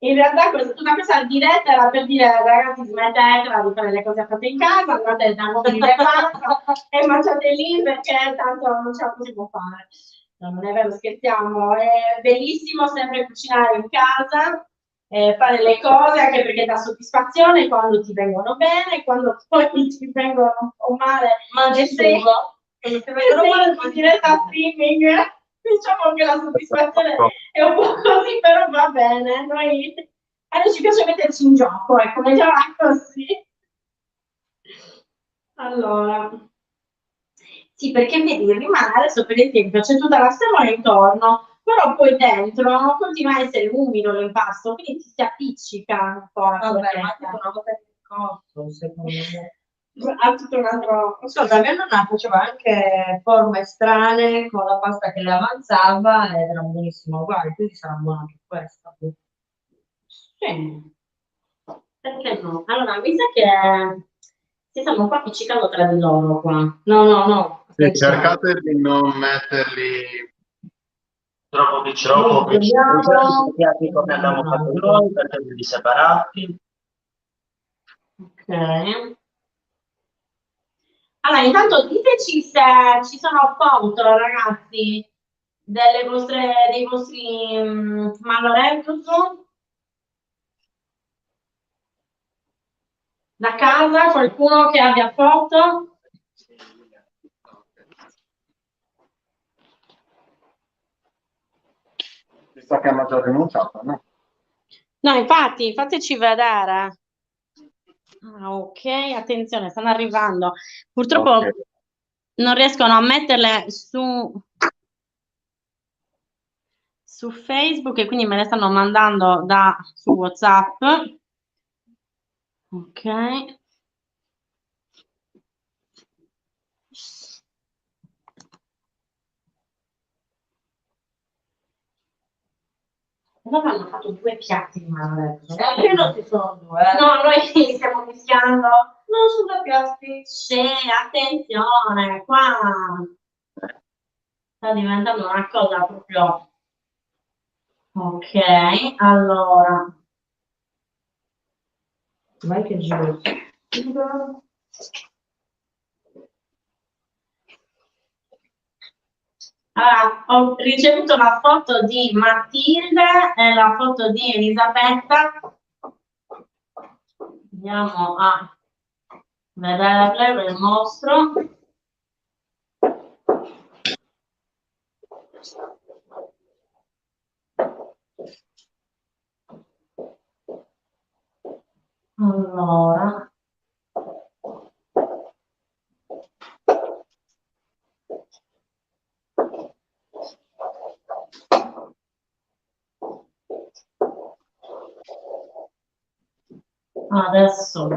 In realtà tutta questa diretta era per dire ragazzi smettetela di fare le cose fatte in casa, andate da mobili di reparto e mangiate lì perché tanto non ce la possiamo fare. No, non è vero, scherziamo, è bellissimo sempre cucinare in casa, fare le cose anche perché dà soddisfazione quando ti vengono bene, quando poi ti vengono un po' male, Mangi solo. e se vengono male in diretta streaming, diciamo che la soddisfazione è un po' così, però va bene. A noi ci piace metterci in gioco, ecco, mettiamola così. Allora, sì, perché vedi, rimane adesso per esempio c'è tutta la semola intorno, però poi dentro continua a essere umido l'impasto, quindi si appiccica un po'. Vabbè, ma è una volta che cotto, secondo me. Ha tutto un altro. Non so, la mia nonna faceva anche forme strane con la pasta che le avanzava ed era buonissimo uguale, quindi sarà buona anche questa. Sì. Perché no? Allora, mi sa che si stanno un po' appiccicando tra di loro qua. No. Sì, cercate di non metterli Troppo vicino, piatti come abbiamo fatto noi, metterli separati. Ok. Allora, intanto diteci se ci sono foto, ragazzi, dei vostri malloreddus da casa, qualcuno che abbia foto? Mi sa che hanno già rinunciato, no? No, infatti, fateci vedere. Ah, ok, attenzione, stanno arrivando. Purtroppo Ok. non riescono a metterle su Facebook e quindi me le stanno mandando su WhatsApp. Ok. Loro hanno fatto 2 piatti di malloreddus. Io non ci sono due. No, noi li stiamo mischiando. Non sono da piatti. Sì, attenzione, qua sta diventando una cosa proprio. Ok, allora. Vai che giro. Allora, ho ricevuto la foto di Matilde e la foto di Elisabetta. Andiamo a vederle, ve le mostro. Allora. Adesso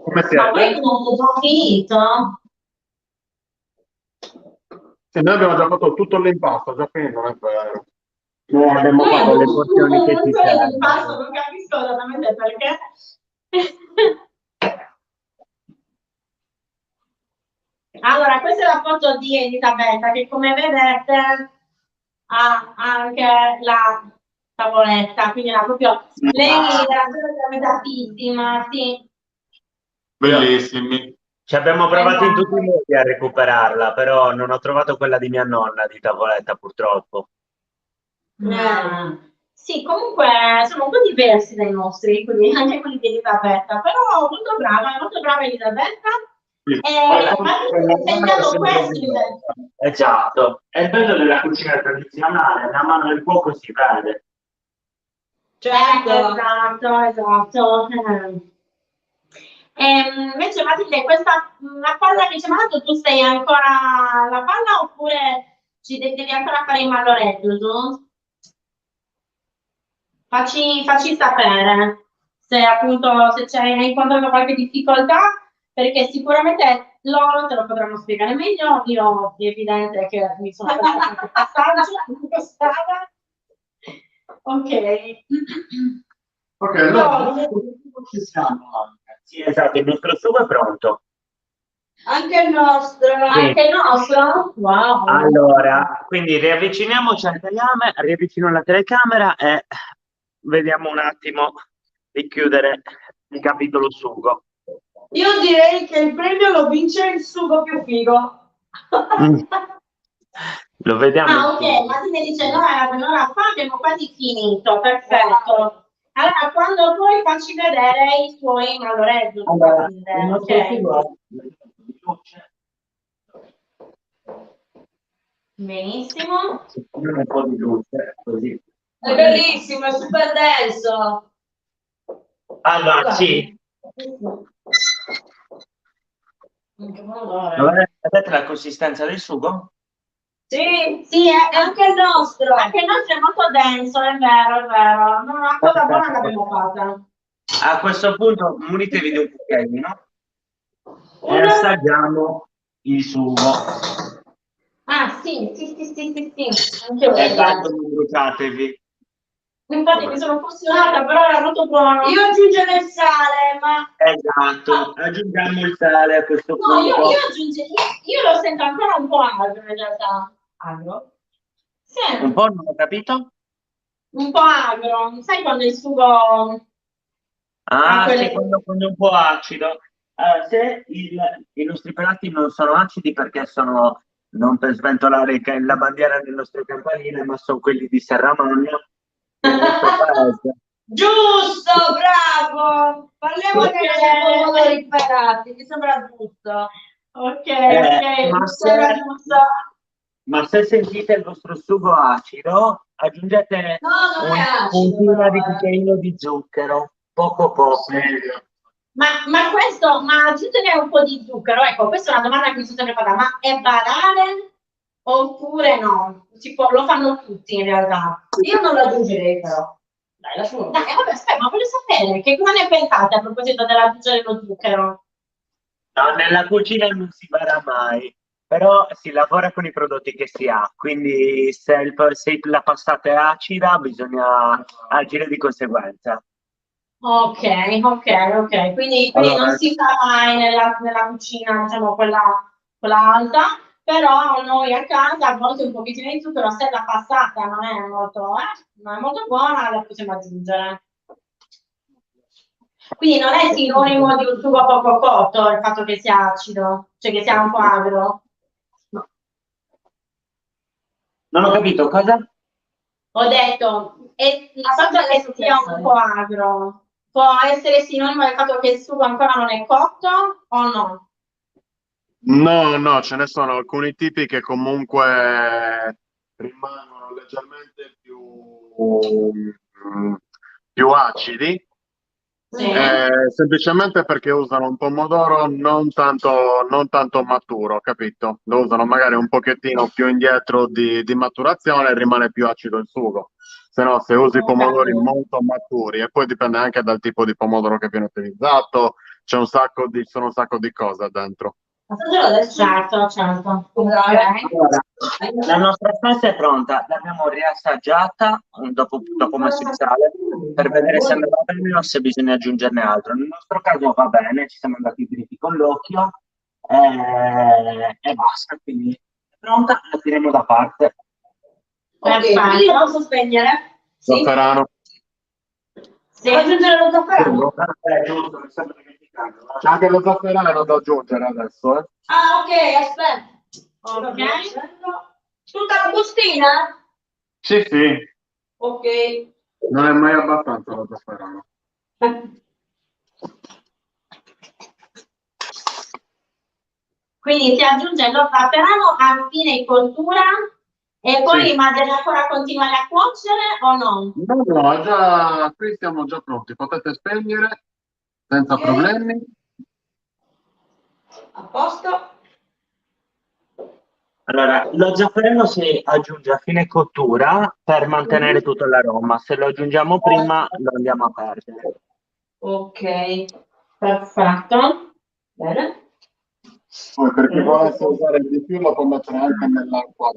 Come ma siete? voi non ho finito? Sì, noi abbiamo già fatto tutto l'impasto, già finito, non è vero. Noi abbiamo Noi fatto le abbiamo porzioni che ci l'impasto, servono. non capisco esattamente perché. Allora, questa è la foto di Elisabetta che come vedete ha anche la tavoletta, quindi era proprio lei era organizzatissima, sì. Bellissimi. Ci abbiamo provato in Esatto. tutti i modi a recuperarla, però non ho trovato quella di mia nonna di tavoletta, purtroppo. Sì, comunque sono un po' diversi dai nostri, quindi anche quelli di Elisabetta, però molto brava Elisabetta. Sì. E ma ti ho insegnato questo invece. Esatto, è il bello della cucina tradizionale, la mano del cuoco si vede. Certo. Esatto. Invece Matilde, la palla che ci hai mandato, tu stai ancora alla palla oppure devi ancora fare i malloreddus? Facci sapere se appunto se hai incontrato qualche difficoltà, perché sicuramente loro te lo potranno spiegare meglio. Io è evidente che mi sono lasciata qualche passaggio in strada. Ok. Ok, allora ci siamo anche. Sì, esatto, il nostro sugo è pronto. Anche il nostro. Anche il nostro? Wow. Allora, quindi riavviciniamoci riavvicino la telecamera e vediamo un attimo di chiudere il capitolo sugo. Io direi che il premio lo vince il sugo più figo. Mm. Lo vediamo. Ah, ok, ma ti dice un'ora fa abbiamo quasi finito, perfetto. Allora, quando vuoi facci vedere i tuoi malloretti. Allora, il nostro Ok. sugo Benissimo. un po' di luce, così. È bellissimo, è super denso. Allora, sì, vedete la consistenza del sugo? Sì, Sì, e anche il nostro. anche il nostro è molto denso, è vero, è vero. Non una cosa buona che abbiamo fatto. A questo punto munitevi di un cucchiaino e Uno. assaggiamo il sugo. Ah, sì, sì, sì, sì, sì, sì. Anche io. E tanto non bruciatevi. Infatti mi sono appassionata, però era molto buono. Io aggiungerei il sale, ma Esatto, aggiungiamo il sale a questo No, io punto. io lo sento ancora un po' agro in realtà. Agro? Sì, Un po', non ho capito? un po' agro. Sai quando il sugo ha Ah, sì, quelle... quando è un po' acido. Se i nostri piatti non sono acidi perché sono, non per sventolare la bandiera del nostro campanile, ma sono quelli di Serramanna, del nostro paese. giusto, bravo. Parliamo dei pomodori pelati, mi sembra giusto. Ok, Ma ok, sembra se, giusto. ma se sentite il vostro sugo acido, aggiungete No, non è un acido puntina però, di cucchiaino di zucchero, poco poco. Ma questo, ma aggiungere un po' di zucchero, ecco, questa è una domanda che mi sono sempre fatta, ma è banale oppure no? Lo fanno tutti in realtà. Io non lo aggiungerei però. Dai, lasciamo. Dai, vabbè, aspetta, ma voglio sapere che cosa ne pensate a proposito dell'aggiungere lo zucchero? No, nella cucina non si bada mai, però si lavora con i prodotti che si ha, quindi se la passata è acida bisogna agire di conseguenza. Ok, ok, ok. Quindi non Allora, si fa mai nella cucina, diciamo, quella alta, però noi a casa a volte un pochettino di zucchero, se la passata non è molto buona, la possiamo aggiungere. Quindi non è sinonimo di un sugo poco cotto il fatto che sia acido, cioè che sia un po' agro. No. non ho capito cosa? Ho detto, il fatto che sia un po' agro può essere sinonimo del fatto che il sugo ancora non è cotto o no? No, no, ce ne sono alcuni tipi che comunque rimangono leggermente più acidi, Sì. semplicemente perché usano un pomodoro non tanto maturo, capito? Lo usano magari un pochettino più indietro di maturazione e rimane più acido il sugo. Se no, se usi Ok. pomodori molto maturi, e poi dipende anche dal tipo di pomodoro che viene utilizzato, sono un sacco di cose dentro. Assaggerò adesso. Certo, certo. Ok. Allora, la nostra salsa è pronta, l'abbiamo riassaggiata dopo messo il sale per vedere se andava bene o se bisogna aggiungerne altro. Nel nostro caso va bene, ci siamo andati dritti con l'occhio e basta, quindi è pronta, la tiriamo da parte. Ok, Perfetto. quindi lo posso spegnere? Sì. Zafferano. Sì. Devo aggiungere lo zafferano? Giusto, mi sto dimenticando. C'è anche lo zafferano da aggiungere adesso, eh? Ah, ok, aspetta. Ok. Tutta la bustina? Sì, sì, Ok. non è mai abbastanza lo zafferano. Quindi si aggiunge lo zafferano a fine cottura e poi Sì. ma deve ancora continuare a cuocere o no? No, no, qui siamo già pronti, potete spegnere senza Ok. problemi. A posto? Allora, lo zafferano si aggiunge a fine cottura per mantenere tutto l'aroma. Se lo aggiungiamo prima lo andiamo a perdere. Ok. Perfetto. Bene. Poi per chi volesse usare di più lo può mettere anche nell'acqua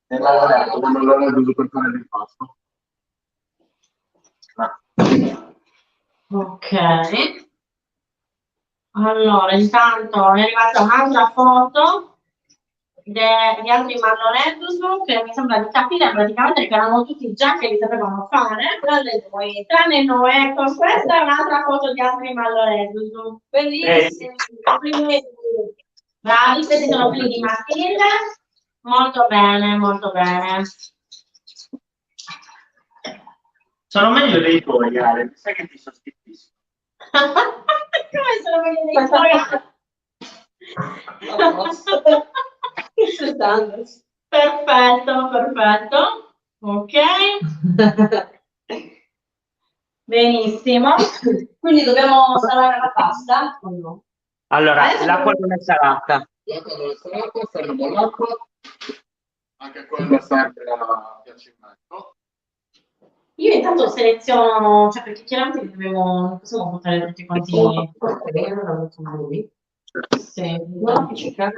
dell'olio, come l'olio per fare l'impasto. Ok. Allora, intanto è arrivata un'altra foto di altri Marloneddus che mi sembra di capire praticamente che erano tutti già che li sapevano fare, tranne noi. Ecco, questa è un'altra foto di altri Marloneddus. Bellissimi. Complimenti. Bravi, questi sono quelli di Matilde. Molto bene, molto bene. Sono meglio dei tuoi, Ale, sai che ti sostituisco. Come sono meglio dei tuoi? Perfetto, perfetto. Ok. Benissimo. Quindi dobbiamo salare la pasta o no? Allora, Adesso l'acqua dobbiamo- non è salata. L'acqua dove sarà l'acqua, serve l'acqua, anche quello sempre a piacimento. Io intanto seleziono, cioè perché chiaramente non possiamo buttare tutti quanti. Sì. Non appiccicare.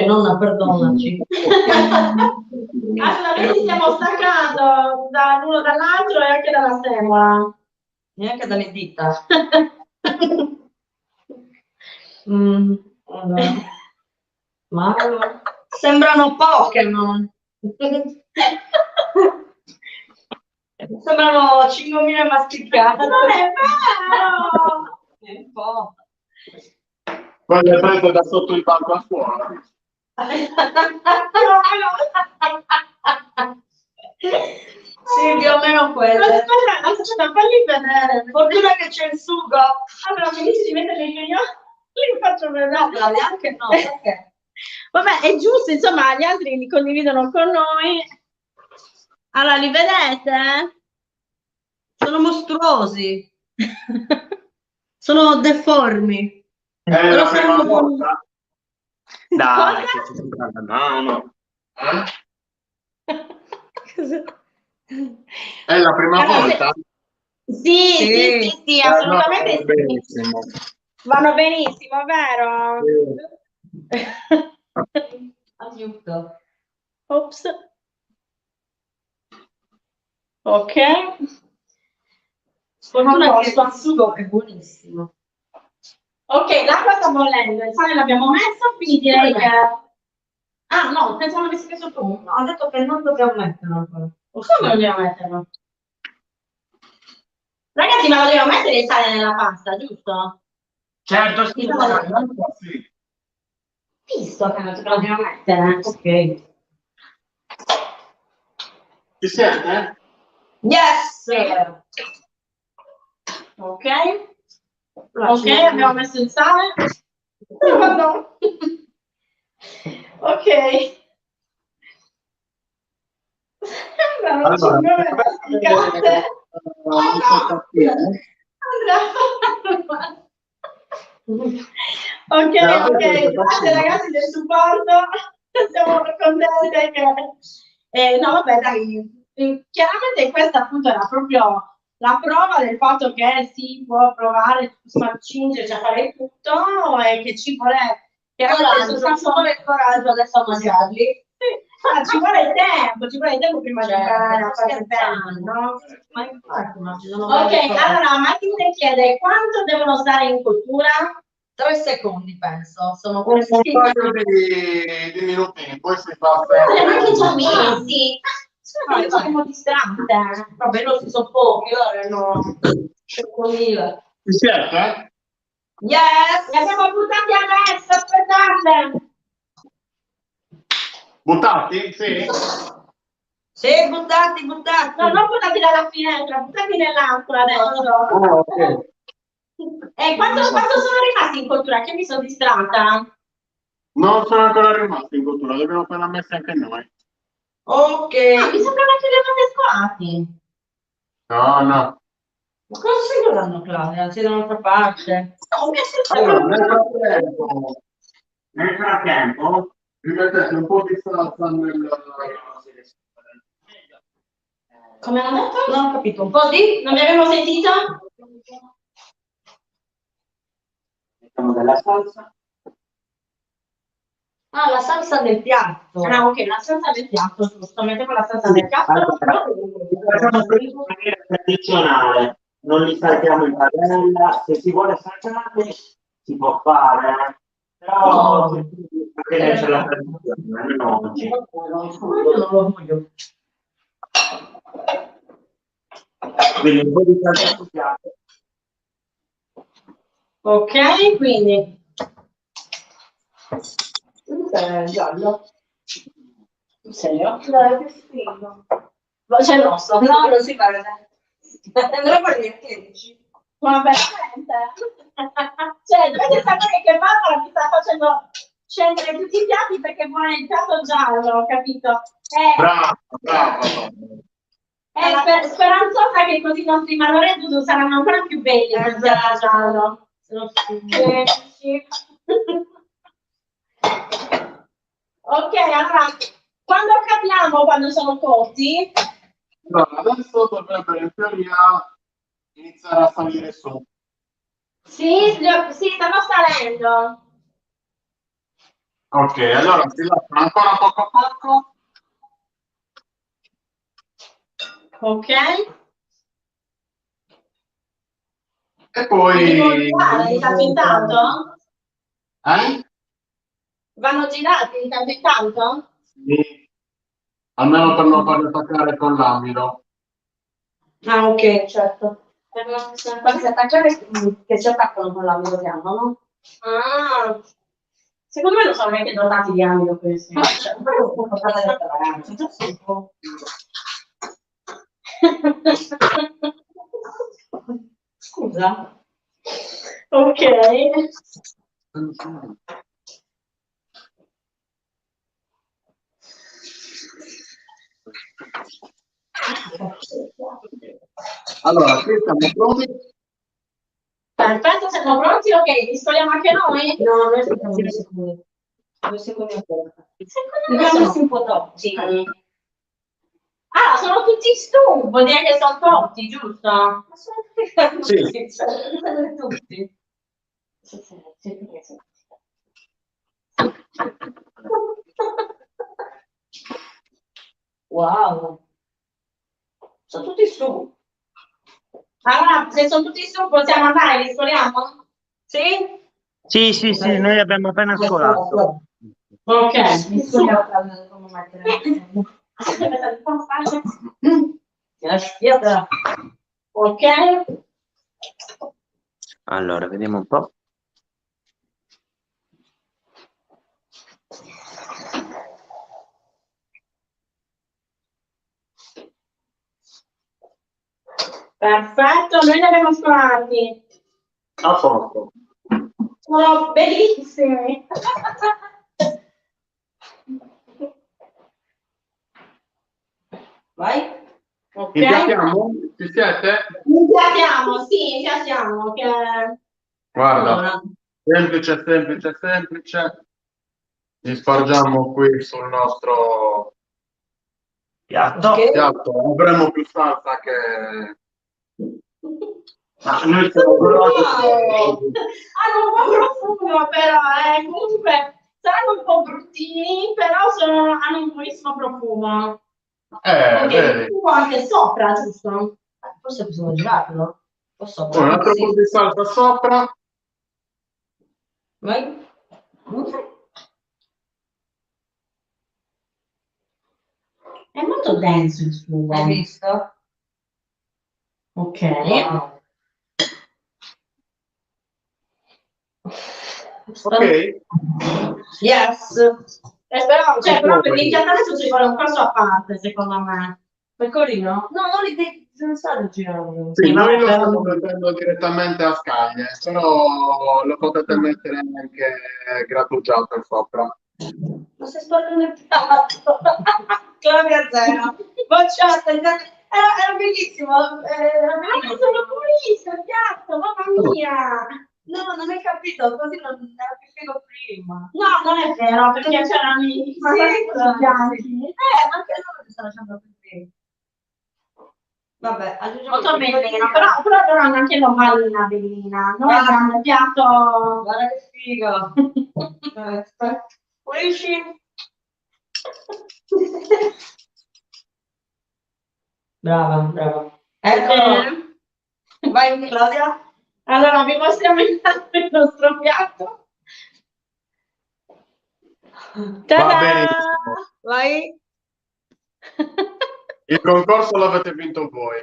Nonna, perdonaci. Allora, noi ci stiamo staccando dall'uno dall'altro e anche dalla semola. Neanche dalle dita. Allora. Ma sembrano Pokémon. Sembrano 5.000 masticate. Non è vero! Un po'. Quelle prese da sotto il banco a scuola. Sì, più o meno quello. Aspetta, falli vedere. Fortuna che c'è il sugo. Allora, mi dici di mettere i mignoli? Li faccio vedere. No, neanche no, perché? Vabbè, è giusto, insomma, gli altri li condividono con noi. Allora, li vedete? Sono mostruosi. Sono deformi. È la Però prima saranno buoni. volta. Dai, Cosa? che ci sembra la mano. Cosa? È la prima Allora, volta? Sì, assolutamente sì. Benissimo. Vanno benissimo, vero? Aiuto. Ops. Ok. Fortuna che il sugo è buonissimo. Ok, l'acqua sta bollendo, il sale l'abbiamo messo, quindi direi che... Ah, no, pensavo avessi messo tu. No, ho detto che non dobbiamo metterlo ancora. Come dobbiamo metterlo? Ragazzi, ma dobbiamo mettere il sale nella pasta, giusto? Certo, sì. Sì. Visto che non ce lo dobbiamo mettere. Ok. Ci siete? Yes! Ok. Ok, abbiamo messo il sale. Oh, no. Ok. Sembrano Allora, 5 masticate. non so capire. Ok, grazie ragazzi del supporto, siamo contenti che... no, vabbè, dai, chiaramente questa appunto era proprio la prova del fatto che si può provare, insomma, cingerci a fare tutto e che ci vuole... Ci vuole il coraggio adesso a mangiarli. Ci vuole tempo prima di imparare a fare bene, no? Ma infatti, ma ci sono Ok, varie cose. allora Matilde chiede quanto devono stare in cottura? 3 secondi, penso. Sono Un 3 paio di minutini, poi si fa Ma li abbiamo anche già sempre. messi. Io sono distratta. Vabbè, non si sono pochi, ora no. 5.000. Ci siete? Yes! Li abbiamo buttati adesso, aspettate. Buttati? Sì? Sì, buttati, buttati. No, non buttati dalla finestra, buttati nell'acqua adesso. Ok. E quanto sono rimasti in cottura? Che mi sono distratta? Non sono ancora rimasti in cottura, dobbiamo farla messa anche noi. Ok. Mi sembrava che li avete scolati. No, no. Ma cosa stai guardando, Claudia? Sei da un'altra parte. No, mi è Allora, sembrato... nel frattempo, vi mettete un po' di salsa nel... Come hanno detto? Non ho capito. Un po' di? Non mi avevo sentito? Mettiamo della salsa. Ah, la salsa del piatto. Ah, ok, la salsa del piatto, giusto. Mettiamo la salsa del piatto. Allora, facciamo questo in maniera tradizionale, non li saltiamo in padella, se si vuole saltarli si può fare, però c'è la tradizione, almeno oggi. Io non lo voglio. Quindi un po' di salsa sul piatto. Ok, quindi È giallo. in serio? Dai, che figo. Ma c'è il rosso? No, non si vede. Andrò a dire che dici. Ma veramente? Cioè, dovete sapere che Barbara mi sta facendo scendere tutti i piatti perché vuole il piatto giallo, capito? Bravo, bravo. Speranzosa che così i nostri Maloreddito saranno ancora più belli nel piatto giallo. Sì. Ok, allora, quando capiamo quando sono cotti? Allora, adesso dovrebbero in teoria iniziare a salire su. Sì, stanno salendo. Ok, allora si lasciano ancora poco a poco. Ok. E poi... Di tanto in tanto? Eh? Vanno girati di tanto in tanto? Sì. Almeno per non farli attaccare con l'amido. Ah, ok, certo. Per non farsi attaccare, che si attaccano con l'amido che hanno, no? Ah, secondo me non sono neanche dotati di amido questi. Cioè, scusa. Ok. Allora, qui siamo pronti. Perfetto, siamo pronti? Ok, ristoriamo anche noi? No, noi aspettiamo 2 secondi. 2 secondi ancora. Secondo me Dobbiamo sono messi un po' troppo. Sì. Ah, sono tutti stu, vuol dire che sono cotti, giusto? Ma sono tutti, Sì. sono tutti. Wow. Sono tutti su. Allora, se sono tutti su, possiamo andare, ristoriamo? Sì? Sì, sì, sì, noi abbiamo appena scolato. Ok. Ok. Allora, vediamo un po'. Perfetto, noi ne abbiamo scolati. A posto. Sono bellissimi. Vai. Ok. Impiattiamo? Ci siete? Impiattiamo, sì, impiattiamo. Che... Guarda, Allora. semplice, semplice, semplice. Ci spargiamo qui sul nostro Piatto. Ok. piatto. Avremo più salsa che... Ma noi siamo curiosi. Hanno un po' profumo, però, comunque saranno un po' bruttini, però hanno un buonissimo profumo. Ok, vedi. profumo anche sopra, giusto? Forse possiamo girarlo. Posso? Un altro po' di salsa sopra. Vai. È molto denso il sugo. Hai visto? Ok. Wow. Ok. Yes. Però per l'impiantamento ci vuole un corso a parte, secondo me. Pecorino? No, non li devi non stare girando. Sì, noi lo vabbè, stiamo però- mettendo direttamente a scaglie, però lo potete mettere anche grattugiato sopra. Ma stai sporcando il piatto. Claudia zero. Bocciata. Era bellissimo. sono pulito il piatto, mamma mia! No, non hai capito, così non era più figo prima. No, non è vero, perché c'erano i bianchi. Ma anche loro mi stanno lasciando più figo. Vabbè, aggiungiamo Molto il pecorino. bellino, però dovranno anche l'ovalina bellina. Noi abbiamo un piatto... Guarda che figo. Pulisci. Brava, brava. Ecco, Bene. vai Claudia. Allora, vi mostriamo intanto il nostro piatto. Va Ta-da! benissimo. Vai. Il concorso l'avete vinto voi.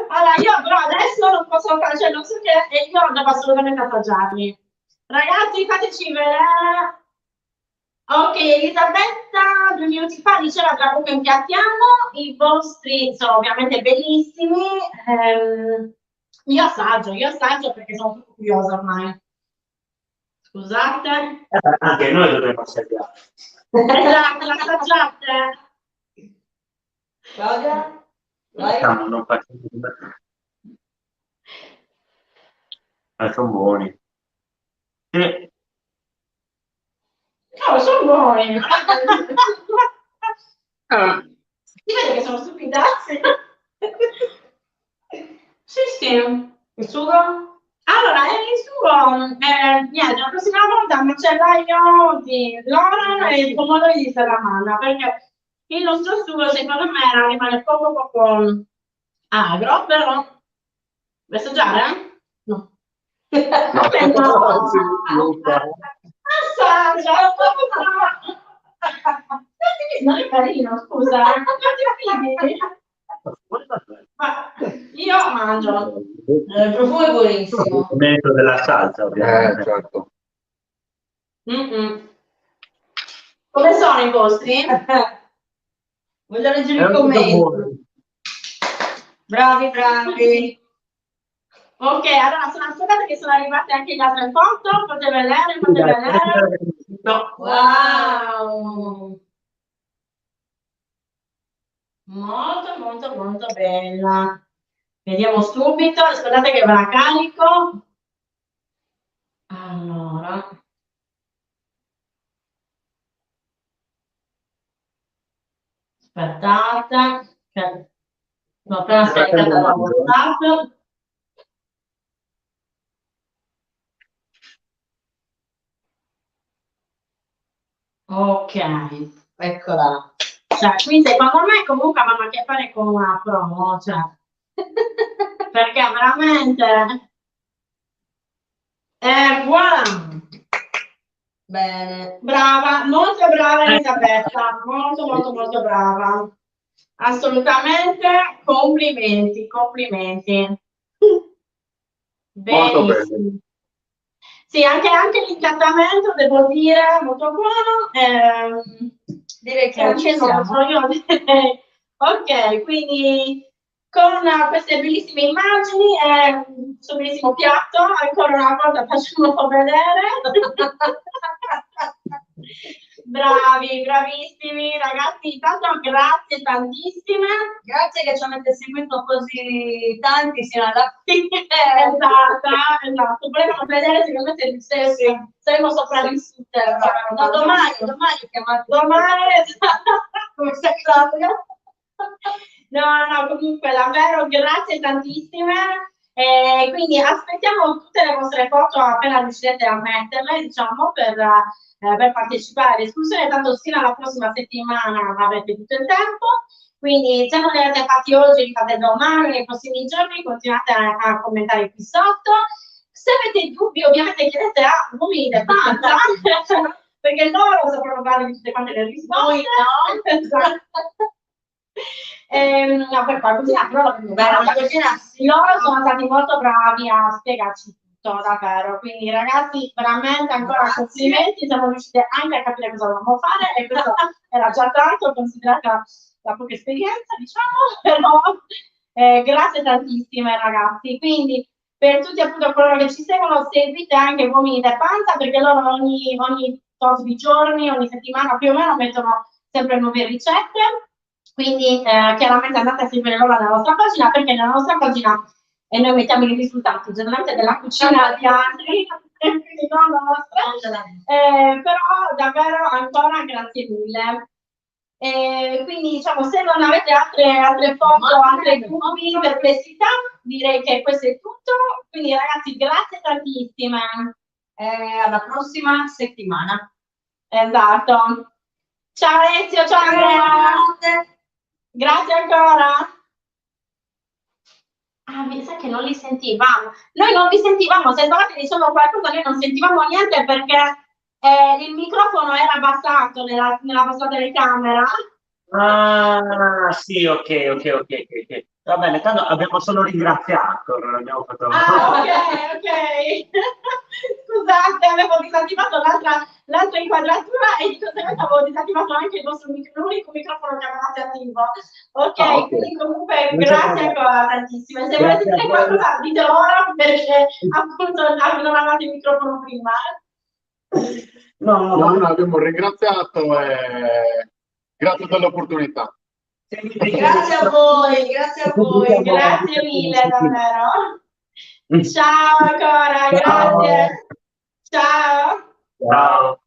Allora, io però adesso non posso fare, cioè non so che, e io devo assolutamente assaggiarli. Ragazzi, fateci vedere. Ok, Elisabetta 2 minuti fa diceva tra poco impiattiamo, i vostri sono ovviamente bellissimi. Io assaggio perché sono troppo curiosa ormai. Scusate. Anche noi dovremmo assaggiare. Esatto, l'assaggiate. Claudia, vai. Diciamo, non facciamo nulla. Ma sono buoni. Sì. No, sono buoni. Ah, Si vede che sono stupidazzi. Sì, sì. Il sugo? Allora, il suo, niente, la prossima volta macellaio di Laura e i pomodori di Serramanna, perché il nostro sugo secondo me rimane poco agro, però... Vuoi assaggiare? No. Vabbè, no. Assaggia, non è carino, scusa, non ti fidi? Ma io mangio. Il profumo è buonissimo. Il merito della salsa, ovviamente. certo. Mm-mm. Come sono i vostri? Voglio leggere È i un commenti. buono. Bravi, bravi. Ok, allora sono aspettata che sono arrivate anche le altre foto, potete vedere. No. Wow! Molto bella. Vediamo subito, aspettate che ve la carico. Allora. Aspettate, che l'ho appena scaricata da WhatsApp. Ok, eccola. Cioè, qui secondo me comunque avevamo a che fare con una promo, cioè, perché veramente... voilà! Bene. Brava, molto brava Elisabetta, molto brava. Assolutamente, complimenti. Molto Benissimo. Sì, anche l'incantamento, devo dire, molto buono. Direi che ci Non lo siamo. so io. Ok, quindi con queste bellissime immagini e questo bellissimo piatto, ancora una volta facciamo vedere. Bravi, bravissimi ragazzi, intanto grazie tantissime. Grazie che ci avete seguito così tanti sino alla fine. Esatto. Volevamo vedere secondo me se saremo sopravvissute. No, domani chiamate. Domani, come sei Claudia? No, comunque davvero grazie tantissime. Quindi aspettiamo tutte le vostre foto appena riuscirete a metterle, diciamo, per partecipare all'escursione, tanto fino alla prossima settimana avrete tutto il tempo. Quindi se non li avete fatti oggi, li fate domani, nei prossimi giorni, continuate a commentare qui sotto. Se avete dubbi, ovviamente chiedete a Uomini del Panza, perché loro sapranno dare tutte quante le risposte. Noi no. Esatto. No, per qualcosina, però loro sono stati molto bravi a spiegarci tutto, davvero. Quindi ragazzi, veramente ancora complimenti, siamo riusciti anche a capire cosa dovevamo fare e questo era già tanto, considerata la poca esperienza, diciamo, però grazie tantissime ragazzi. Quindi per tutti appunto coloro che ci seguono, seguite anche Uomini del Panza, perché loro ogni tot di giorni, ogni settimana più o meno mettono sempre nuove ricette. Quindi chiaramente andate a seguire loro nella nostra pagina, perché nella nostra pagina noi mettiamo i risultati generalmente della cucina di altri, quindi non la nostra, però davvero ancora grazie mille. Quindi diciamo, se non avete altre foto, altre dubbi, perplessità, direi che questo è tutto. Quindi ragazzi, grazie tantissime. alla prossima settimana. Esatto. Ciao Ezio, ciao Andrea. Buonanotte. Grazie ancora. Ah, mi sa che non li sentivamo. Noi non vi sentivamo, se stavate dicendo qualcosa, noi non sentivamo niente perché il microfono era abbassato nella vostra telecamera. Ah, sì, ok. Va bene, tanto abbiamo solo ringraziato, non abbiamo fatto... Ah, ok. Scusate, avevo disattivato l'altra inquadratura e di conseguenza avevo disattivato anche l'unico microfono che avevate attivo. Ok, Ah, ok. quindi comunque Non c'è grazie problema. ancora tantissimo. E se Grazie volete a dire voi. qualcosa, ditelo ora perché appunto non avevate il microfono prima. No, No, abbiamo ringraziato e grazie dell'opportunità. Grazie a voi, grazie a voi. Grazie mille davvero. Ciao ancora, Ciao. grazie. Ciao. Ciao.